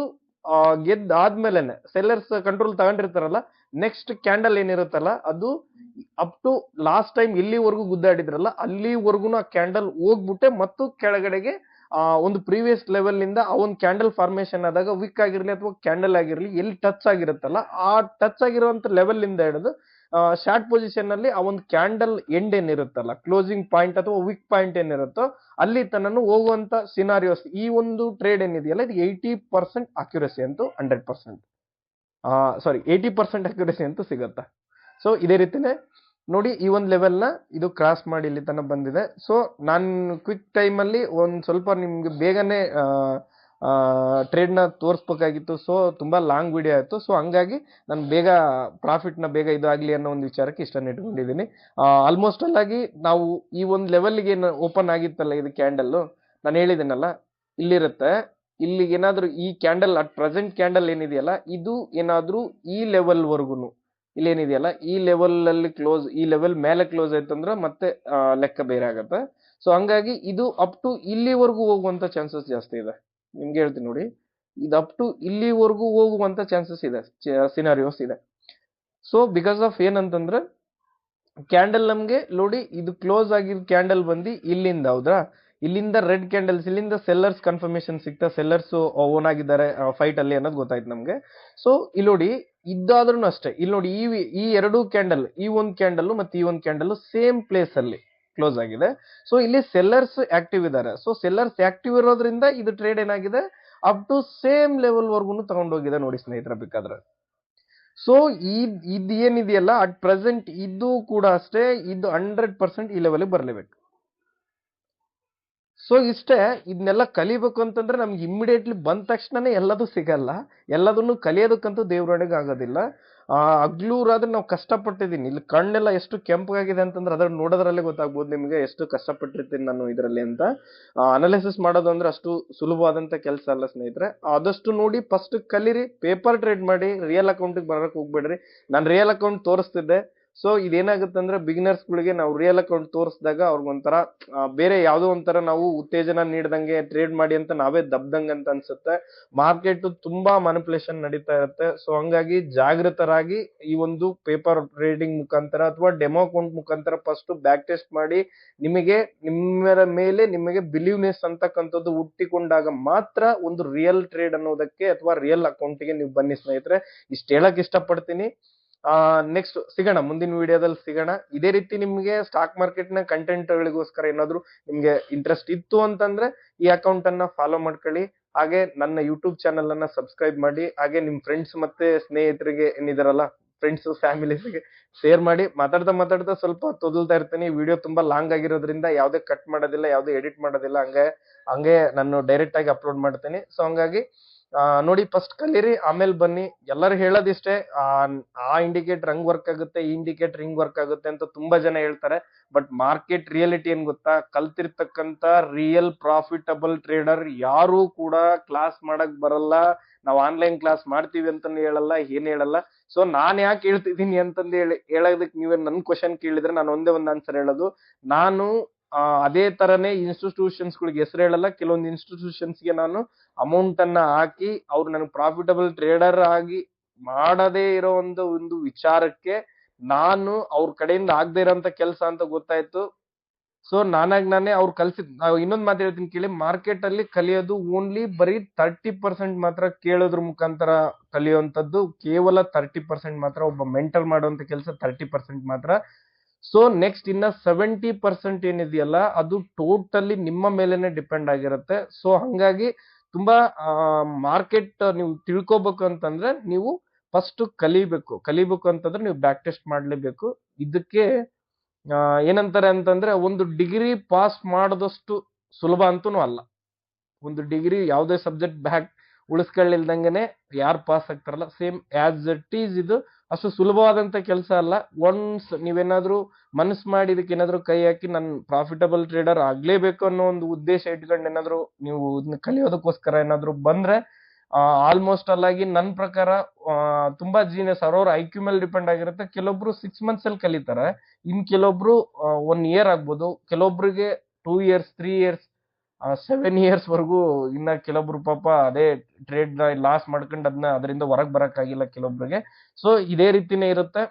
S1: ಗೆದ್ದಾದ್ಮೇಲೆನೆ ಸೆಲ್ಲರ್ಸ್ ಕಂಟ್ರೋಲ್ ತಗೊಂಡಿರ್ತಾರಲ್ಲ, ನೆಕ್ಸ್ಟ್ ಕ್ಯಾಂಡಲ್ ಏನಿರುತ್ತಲ್ಲ ಅದು ಅಪ್ ಟು ಲಾಸ್ಟ್ ಟೈಮ್ ಇಲ್ಲಿವರೆಗೂ ಗುದ್ದಾಡಿದ್ರಲ್ಲ ಅಲ್ಲಿವರೆಗೂ ಆ ಕ್ಯಾಂಡಲ್ ಹೋಗ್ಬಿಟ್ಟೆ ಮತ್ತು ಕೆಳಗಡೆಗೆ ಒಂದು ಪ್ರೀವಿಯಸ್ ಲೆವೆಲ್ ನಿಂದ ಆ ಒಂದು ಕ್ಯಾಂಡಲ್ ಫಾರ್ಮೇಶನ್ ಆದಾಗ ವಿಕ್ ಆಗಿರ್ಲಿ ಅಥವಾ ಕ್ಯಾಂಡಲ್ ಆಗಿರ್ಲಿ ಎಲ್ಲಿ ಟಚ್ ಆಗಿರುತ್ತಲ್ಲ, ಆ ಟಚ್ ಆಗಿರುವಂತ ಲೆವೆಲ್ ಇಂದ ಹಿಡಿದು ಶಾರ್ಟ್ ಪೊಸಿಷನ್ ಅಲ್ಲಿ ಆ ಒಂದು ಕ್ಯಾಂಡಲ್ ಎಂಡ್ ಏನಿರುತ್ತಲ್ಲ, ಕ್ಲೋಸಿಂಗ್ ಪಾಯಿಂಟ್ ಅಥವಾ ವಿಕ್ ಪಾಯಿಂಟ್ ಏನಿರುತ್ತೋ ಅಲ್ಲಿ ತನನು ಹೋಗುವಂತ ಸಿನಾರಿಯೋಸ್. ಈ ಒಂದು ಟ್ರೇಡ್ ಏನಿದೆಯಲ್ಲ, ಇದು 80% ಅಕ್ಯುರಸಿ ಅಂತೂ 100%, ಸಾರಿ 80% ಅಕ್ಯುರಸಿ ಅಂತೂ ಸಿಗತ್ತ. ಸೊ ಇದೇ ರೀತಿನೇ ನೋಡಿ, ಈ ಒಂದು ಲೆವೆಲ್ ನ ಇದು ಕ್ರಾಸ್ ಮಾಡಿ ಇಲ್ಲಿ ತನಕ ಬಂದಿದೆ. ಸೊ ನಾನು ಕ್ವಿಕ್ ಟೈಮ್ ಅಲ್ಲಿ ಒಂದ್ ಸ್ವಲ್ಪ ನಿಮ್ಗೆ ಬೇಗನೆ ಟ್ರೇಡ್ ನ ತೋರಿಸ್ಬೇಕಾಗಿತ್ತು. ಸೊ ತುಂಬಾ ಲಾಂಗ್ ವಿಡಿಯೋ ಆಯ್ತು. ಸೊ ಹಂಗಾಗಿ ನಾನು ಬೇಗ ಪ್ರಾಫಿಟ್ ನ ಬೇಗ ಇದಾಗ್ಲಿ ಅನ್ನೋ ಒಂದು ವಿಚಾರಕ್ಕೆ ಇಷ್ಟನ್ನ ಇಟ್ಕೊಂಡಿದ್ದೀನಿ. ಆಲ್ಮೋಸ್ಟ್ ಅಲ್ಲಾಗಿ ನಾವು ಈ ಒಂದು ಲೆವೆಲ್ಗೆ ಓಪನ್ ಆಗಿತ್ತಲ್ಲ ಇದು ಕ್ಯಾಂಡಲ್, ನಾನು ಹೇಳಿದ್ದೀನಲ್ಲ ಇಲ್ಲಿರುತ್ತೆ, ಇಲ್ಲಿಗೆ ಏನಾದ್ರೂ ಈ ಕ್ಯಾಂಡಲ್ ಅಟ್ ಪ್ರೆಸೆಂಟ್ ಕ್ಯಾಂಡಲ್ ಏನಿದೆಯಲ್ಲ, ಇದು ಏನಾದ್ರೂ ಈ ಲೆವೆಲ್ ವರ್ಗುನು ಇಲ್ಲೇನಿದೆಯಲ್ಲ ಈ ಲೆವೆಲ್ ಅಲ್ಲಿ ಕ್ಲೋಸ್, ಈ ಲೆವೆಲ್ ಮೇಲೆ ಕ್ಲೋಸ್ ಆಯ್ತು ಅಂದ್ರೆ ಮತ್ತೆ ಲೆಕ್ಕ ಬೇರೆ ಆಗತ್ತೆ. ಸೊ ಹಂಗಾಗಿ ಇದು ಅಪ್ ಟು ಇಲ್ಲಿವರೆಗೂ ಹೋಗುವಂತ ಚಾನ್ಸಸ್ ಜಾಸ್ತಿ ಇದೆ. ನಿಮ್ಗೆ ಹೇಳ್ತೀನಿ ನೋಡಿ, ಇದು ಅಪ್ ಟು ಇಲ್ಲಿವರೆಗೂ ಹೋಗುವಂತ ಚಾನ್ಸಸ್ ಇದೆ, ಸಿನಾರಿಯೋಸ್ ಇದೆ. ಸೊ ಬಿಕಾಸ್ ಆಫ್ ಏನಂತಂದ್ರೆ, ಕ್ಯಾಂಡಲ್ ನಮ್ಗೆ ನೋಡಿ ಇದು ಕ್ಲೋಸ್ ಆಗಿರೋ ಕ್ಯಾಂಡಲ್ ಬಂದು ಇಲ್ಲಿಂದ, ಹೌದಾ, ಇಲ್ಲಿಂದ ರೆಡ್ ಕ್ಯಾಂಡಲ್ಸ್, ಇಲ್ಲಿಂದ ಸೆಲ್ಲರ್ಸ್ ಕನ್ಫರ್ಮೇಶನ್ ಸಿಗ್ತಾ, ಸೆಲ್ಲರ್ಸ್ ಓನ್ ಆಗಿದ್ದಾರೆ ಫೈಟ್ ಅಲ್ಲಿ ಅನ್ನೋದು ಗೊತ್ತಾಯ್ತು ನಮ್ಗೆ. ಸೊ ಇಲ್ಲಿ ನೋಡಿ, ಇದಾದ್ರೂ ಅಷ್ಟೇ, ಇಲ್ಲಿ ನೋಡಿ ಈ ಎರಡು ಕ್ಯಾಂಡಲ್, ಈ ಒಂದು ಕ್ಯಾಂಡಲ್ ಮತ್ತೆ ಈ ಒಂದು ಕ್ಯಾಂಡಲ್ ಸೇಮ್ ಪ್ಲೇಸ್ ಅಲ್ಲಿ ಕ್ಲೋಸ್ ಆಗಿದೆ. ಸೊ ಇಲ್ಲಿ ಸೆಲ್ಲರ್ಸ್ ಆಕ್ಟಿವ್ ಇದ್ದಾರೆ. ಸೊ ಸೆಲ್ಲರ್ಸ್ ಆಕ್ಟಿವ್ ಇರೋದ್ರಿಂದ ಇದು ಟ್ರೇಡ್ ಏನಾಗಿದೆ, ಅಪ್ ಟು ಸೇಮ್ ಲೆವೆಲ್ ವರ್ಗುನು ತಗೊಂಡೋಗಿದೆ ನೋಡಿ ಸ್ನೇಹಿತರೆ ಬೇಕಾದ್ರೆ. ಸೊ ಇದು ಏನಿದೆಯಲ್ಲ ಅಟ್ ಪ್ರೆಸೆಂಟ್ ಇದು ಕೂಡ ಅಷ್ಟೇ, ಇದು 100% ಈ ಲೆವೆಲ್ ಬರಲೇಬೇಕು. ಸೊ ಇಷ್ಟೇ, ಇದನ್ನೆಲ್ಲ ಕಲಿಬೇಕು ಅಂತಂದ್ರೆ ನಮ್ಗೆ ಇಮ್ಮಿಡಿಯೇಟ್ಲಿ ಬಂದ ತಕ್ಷಣನೇ ಎಲ್ಲದೂ ಸಿಗಲ್ಲ, ಎಲ್ಲದನ್ನು ಕಲಿಯೋದಕ್ಕಂತೂ ದೇವ್ರೊಳಗೆ ಆಗೋದಿಲ್ಲ. ಹಗ್ಲೂರಾದ್ರೆ ನಾವು ಕಷ್ಟಪಟ್ಟಿದ್ದೀನಿ, ಇಲ್ಲಿ ಕಣ್ಣೆಲ್ಲ ಎಷ್ಟು ಕೆಂಪಗಾಗಿದೆ ಅಂತಂದ್ರೆ ಅದ್ರ ನೋಡೋದ್ರಲ್ಲೇ ಗೊತ್ತಾಗ್ಬೋದು ನಿಮಗೆ ಎಷ್ಟು ಕಷ್ಟಪಟ್ಟಿರ್ತೀನಿ ನಾನು ಇದರಲ್ಲಿ ಅಂತ. ಅನಾಲಿಸಿಸ್ ಮಾಡೋದು ಅಂದ್ರೆ ಅಷ್ಟು ಸುಲಭವಾದಂತ ಕೆಲಸ ಅಲ್ಲ ಸ್ನೇಹಿತರೆ. ಆದಷ್ಟು ನೋಡಿ ಫಸ್ಟ್ ಕಲೀರಿ, ಪೇಪರ್ ಟ್ರೇಡ್ ಮಾಡಿ, ರಿಯಲ್ ಅಕೌಂಟಿಗೆ ಬರಕ್ ಹೋಗ್ಬೇಡ್ರಿ. ನಾನು ರಿಯಲ್ ಅಕೌಂಟ್ ತೋರಿಸ್ತಿದ್ದೆ. ಸೊ ಇದೇನಾಗುತ್ತೆ ಅಂದ್ರೆ ಬಿಗಿನರ್ಸ್ ಗಳಿಗೆ ನಾವು ರಿಯಲ್ ಅಕೌಂಟ್ ತೋರಿಸಿದಾಗ ಅವ್ರಿಗೊಂಥರ ಬೇರೆ ಯಾವ್ದೋ ಒಂಥರ ನಾವು ಉತ್ತೇಜನ ನೀಡ್ದಂಗೆ ಟ್ರೇಡ್ ಮಾಡಿ ಅಂತ ನಾವೇ ದಬ್ದಂಗೆ ಅಂತ ಅನ್ಸುತ್ತೆ. ಮಾರ್ಕೆಟ್ ತುಂಬಾ ಮ್ಯಾನಿಪುಲೇಷನ್ ನಡೀತಾ ಇರುತ್ತೆ. ಸೊ ಹಂಗಾಗಿ ಜಾಗೃತರಾಗಿ ಈ ಒಂದು ಪೇಪರ್ ಟ್ರೇಡಿಂಗ್ ಮುಖಾಂತರ ಅಥವಾ ಡೆಮೋ ಅಕೌಂಟ್ ಮುಖಾಂತರ ಫಸ್ಟ್ ಬ್ಯಾಕ್ ಟೆಸ್ಟ್ ಮಾಡಿ, ನಿಮ್ಮ ಮೇಲೆ ನಿಮಗೆ ಬಿಲೀವ್ನೆಸ್ ಅಂತಕ್ಕಂಥದ್ದು ಹುಟ್ಟಿಕೊಂಡಾಗ ಮಾತ್ರ ಒಂದು ರಿಯಲ್ ಟ್ರೇಡ್ ಅನ್ನೋದಕ್ಕೆ ಅಥವಾ ರಿಯಲ್ ಅಕೌಂಟ್ಗೆ ನೀವು ಬನ್ನಿ ಸ್ನೇಹಿತರೆ. ಇಷ್ಟ ಹೇಳಕ್ ಇಷ್ಟಪಡ್ತೀನಿ. ನೆಕ್ಸ್ಟ್ ಸಿಗೋಣ, ಮುಂದಿನ ವಿಡಿಯೋದಲ್ಲಿ ಸಿಗೋಣ. ಇದೇ ರೀತಿ ನಿಮ್ಗೆ ಸ್ಟಾಕ್ ಮಾರ್ಕೆಟ್ ನ ಕಂಟೆಂಟ್ ಗಳಿಗೋಸ್ಕರ ಏನಾದ್ರು ನಿಮ್ಗೆ ಇಂಟ್ರೆಸ್ಟ್ ಇತ್ತು ಅಂತಂದ್ರೆ ಈ ಅಕೌಂಟ್ ಅನ್ನ ಫಾಲೋ ಮಾಡ್ಕೊಳ್ಳಿ. ಹಾಗೆ ನನ್ನ ಯೂಟ್ಯೂಬ್ ಚಾನಲ್ ಅನ್ನ ಸಬ್ಸ್ಕ್ರೈಬ್ ಮಾಡಿ, ಹಾಗೆ ನಿಮ್ ಫ್ರೆಂಡ್ಸ್ ಮತ್ತೆ ಸ್ನೇಹಿತರಿಗೆ ಏನಿದಾರಲ್ಲ, ಫ್ರೆಂಡ್ಸ್ ಫ್ಯಾಮಿಲೀಸ್ಗೆ ಶೇರ್ ಮಾಡಿ. ಮಾತಾಡ್ತಾ ಸ್ವಲ್ಪ ತೊದಲ್ತಾ ಇರ್ತೀನಿ. ವಿಡಿಯೋ ತುಂಬಾ ಲಾಂಗ್ ಆಗಿರೋದ್ರಿಂದ ಯಾವ್ದೇ ಕಟ್ ಮಾಡೋದಿಲ್ಲ, ಯಾವ್ದೇ ಎಡಿಟ್ ಮಾಡೋದಿಲ್ಲ, ಹಂಗೆ ನಾನು ಡೈರೆಕ್ಟ್ ಆಗಿ ಅಪ್ಲೋಡ್ ಮಾಡ್ತೀನಿ. ಸೊ ಹಂಗಾಗಿ ನೋಡಿ ಫಸ್ಟ್ ಕಲೀರಿ, ಆಮೇಲೆ ಬನ್ನಿ. ಎಲ್ಲರೂ ಹೇಳೋದಿಷ್ಟೇ, ಆ ಇಂಡಿಕೇಟರ್ ಹಂಗ್ ವರ್ಕ್ ಆಗುತ್ತೆ, ಈ ಇಂಡಿಕೇಟರ್ ಹಿಂಗ್ ವರ್ಕ್ ಆಗುತ್ತೆ ಅಂತ ತುಂಬಾ ಜನ ಹೇಳ್ತಾರೆ. ಬಟ್ ಮಾರ್ಕೆಟ್ ರಿಯಾಲಿಟಿ ಏನ್ ಗೊತ್ತಾ, ಕಲ್ತಿರ್ತಕ್ಕಂತ ರಿಯಲ್ ಪ್ರಾಫಿಟಬಲ್ ಟ್ರೇಡರ್ ಯಾರು ಕೂಡ ಕ್ಲಾಸ್ ಮಾಡಕ್ ಬರಲ್ಲ. ನಾವು ಆನ್ಲೈನ್ ಕ್ಲಾಸ್ ಮಾಡ್ತೀವಿ ಅಂತ ಹೇಳಲ್ಲ, ಏನ್ ಹೇಳಲ್ಲ. ಸೊ ನಾನ್ ಯಾಕೆ ಹೇಳ್ತಿದ್ದೀನಿ ಅಂತಂದು ಹೇಳೋದಕ್ಕೆ ನೀವೇ ನನ್ ಕ್ವಶನ್ ಕೇಳಿದ್ರೆ ನಾನು ಒಂದೇ ಒಂದು ಆನ್ಸರ್ ಹೇಳೋದು. ನಾನು ಅದೇ ತರನೇ ಇನ್ಸ್ಟಿಟ್ಯೂಷನ್ಸ್ ಗಳಿಗೆ ಹೆಸರು ಹೇಳಲ್ಲ, ಕೆಲವೊಂದು ಇನ್ಸ್ಟಿಟ್ಯೂಷನ್ಸ್ ಗೆ ನಾನು ಅಮೌಂಟ್ ಅನ್ನ ಹಾಕಿ ಅವ್ರು ನನಗೆ ಪ್ರಾಫಿಟಬಲ್ ಟ್ರೇಡರ್ ಆಗಿ ಮಾಡದೇ ಇರೋ ಒಂದು ವಿಚಾರಕ್ಕೆ ನಾನು ಅವ್ರ ಕಡೆಯಿಂದ ಆಗದೆ ಇರೋಂತ ಕೆಲಸ ಅಂತ ಗೊತ್ತಾಯ್ತು. ಸೊ ನಾನೇ ಅವ್ರು ಕಲ್ಸಿದ್, ಇನ್ನೊಂದು ಮಾತು ಹೇಳ್ತೀನಿ ಕೇಳಿ, ಮಾರ್ಕೆಟ್ ಅಲ್ಲಿ ಕಲಿಯೋದು ಓನ್ಲಿ ಬರೀ 30% ಮಾತ್ರ. ಕೇಳೋದ್ರ ಮುಖಾಂತರ ಕಲಿಯುವಂತದ್ದು ಕೇವಲ 30% ಮಾತ್ರ. ಒಬ್ಬ ಮೆಂಟಲ್ ಮಾಡುವಂತ ಕೆಲಸ 30% ಮಾತ್ರ. ಸೊ ನೆಕ್ಸ್ಟ್ ಇನ್ನ 70% ಏನಿದೆಯಲ್ಲ ಅದು ಟೋಟಲಿ ನಿಮ್ಮ ಮೇಲೆನೆ ಡಿಪೆಂಡ್ ಆಗಿರುತ್ತೆ. ಸೊ ಹಂಗಾಗಿ ತುಂಬಾ ಮಾರ್ಕೆಟ್ ನೀವು ತಿಳ್ಕೊಬೇಕು ಅಂತಂದ್ರೆ ನೀವು ಫಸ್ಟ್ ಕಲಿಬೇಕು ಅಂತಂದ್ರೆ ನೀವು ಬ್ಯಾಕ್ ಟೆಸ್ಟ್ ಮಾಡ್ಲೇಬೇಕು. ಇದಕ್ಕೆ ಏನಂತಾರೆ ಅಂತಂದ್ರೆ ಒಂದು ಡಿಗ್ರಿ ಪಾಸ್ ಮಾಡೋದಷ್ಟು ಸುಲಭ ಅಂತೂ ಅಲ್ಲ. ಒಂದು ಡಿಗ್ರಿ ಯಾವುದೇ ಸಬ್ಜೆಕ್ಟ್ ಬ್ಯಾಕ್ ಉಳಿಸ್ಕೊಳ್ಳಿಲ್ದಂಗೆನೆ ಯಾರು ಪಾಸ್ ಆಗ್ತಾರಲ್ಲ, ಸೇಮ್ ಆಸ್ ಇಟ್ ಈಸ್ ಇದು ಅಷ್ಟು ಸುಲಭವಾದಂತ ಕೆಲಸ ಅಲ್ಲ. ಒನ್ಸ್ ನೀವೇನಾದ್ರೂ ಮನಸ್ಸು ಮಾಡಿ ಇದಕ್ಕೆ ಏನಾದ್ರು ಕೈ ಹಾಕಿ ನಾನು ಪ್ರಾಫಿಟಬಲ್ ಟ್ರೇಡರ್ ಆಗ್ಲೇಬೇಕು ಅನ್ನೋ ಒಂದು ಉದ್ದೇಶ ಇಟ್ಕೊಂಡು ಏನಾದ್ರು ನೀವು ಇದನ್ನ ಕಲಿಯೋದಕ್ಕೋಸ್ಕರ ಏನಾದ್ರು ಬಂದ್ರೆ ಆಲ್ಮೋಸ್ಟ್ ಆಗಿ ನನ್ನ ಪ್ರಕಾರ ತುಂಬಾ ಜೀನಿಯಸ್. ಅವ್ರವ್ರ ಐಕ್ಯೂ ಮೇಲೆ ಡಿಪೆಂಡ್ ಆಗಿರುತ್ತೆ. ಕೆಲವೊಬ್ರು 6 months ಅಲ್ಲಿ ಕಲಿತಾರೆ, ಇನ್ ಕೆಲವೊಬ್ರು 1 year ಆಗ್ಬೋದು, ಕೆಲವೊಬ್ರಿಗೆ 2 years 3 years 7 years ವರ್ಗೂ. ಇನ್ನ ಕೆಲವೊಬ್ರು ಪಾಪ ಅದೇ ಟ್ರೇಡ್ ಲಾಸ್ ಮಾಡ್ಕೊಂಡು ಅದರಿಂದ ಹೊರಗೆ ಬರಕ್ಕಾಗಿಲ್ಲ ಕೆಲವೊಬ್ರಿಗೆ. ಸೊ ಇದೇ ರೀತಿನೇ ಇರುತ್ತೆ.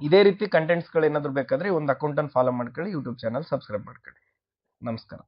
S1: ಇದೇ ರೀತಿ ಕಂಟೆಂಟ್ಸ್ ಗಳು ಏನಾದ್ರು ಬೇಕಾದ್ರೆ ಒಂದು ಅಕೌಂಟ್ ಅನ್ನು ಫಾಲೋ ಮಾಡ್ಕೊಳ್ಳಿ, ಯೂಟ್ಯೂಬ್ ಚಾನಲ್ ಸಬ್ಸ್ಕ್ರೈಬ್ ಮಾಡ್ಕೊಳ್ಳಿ. ನಮಸ್ಕಾರ.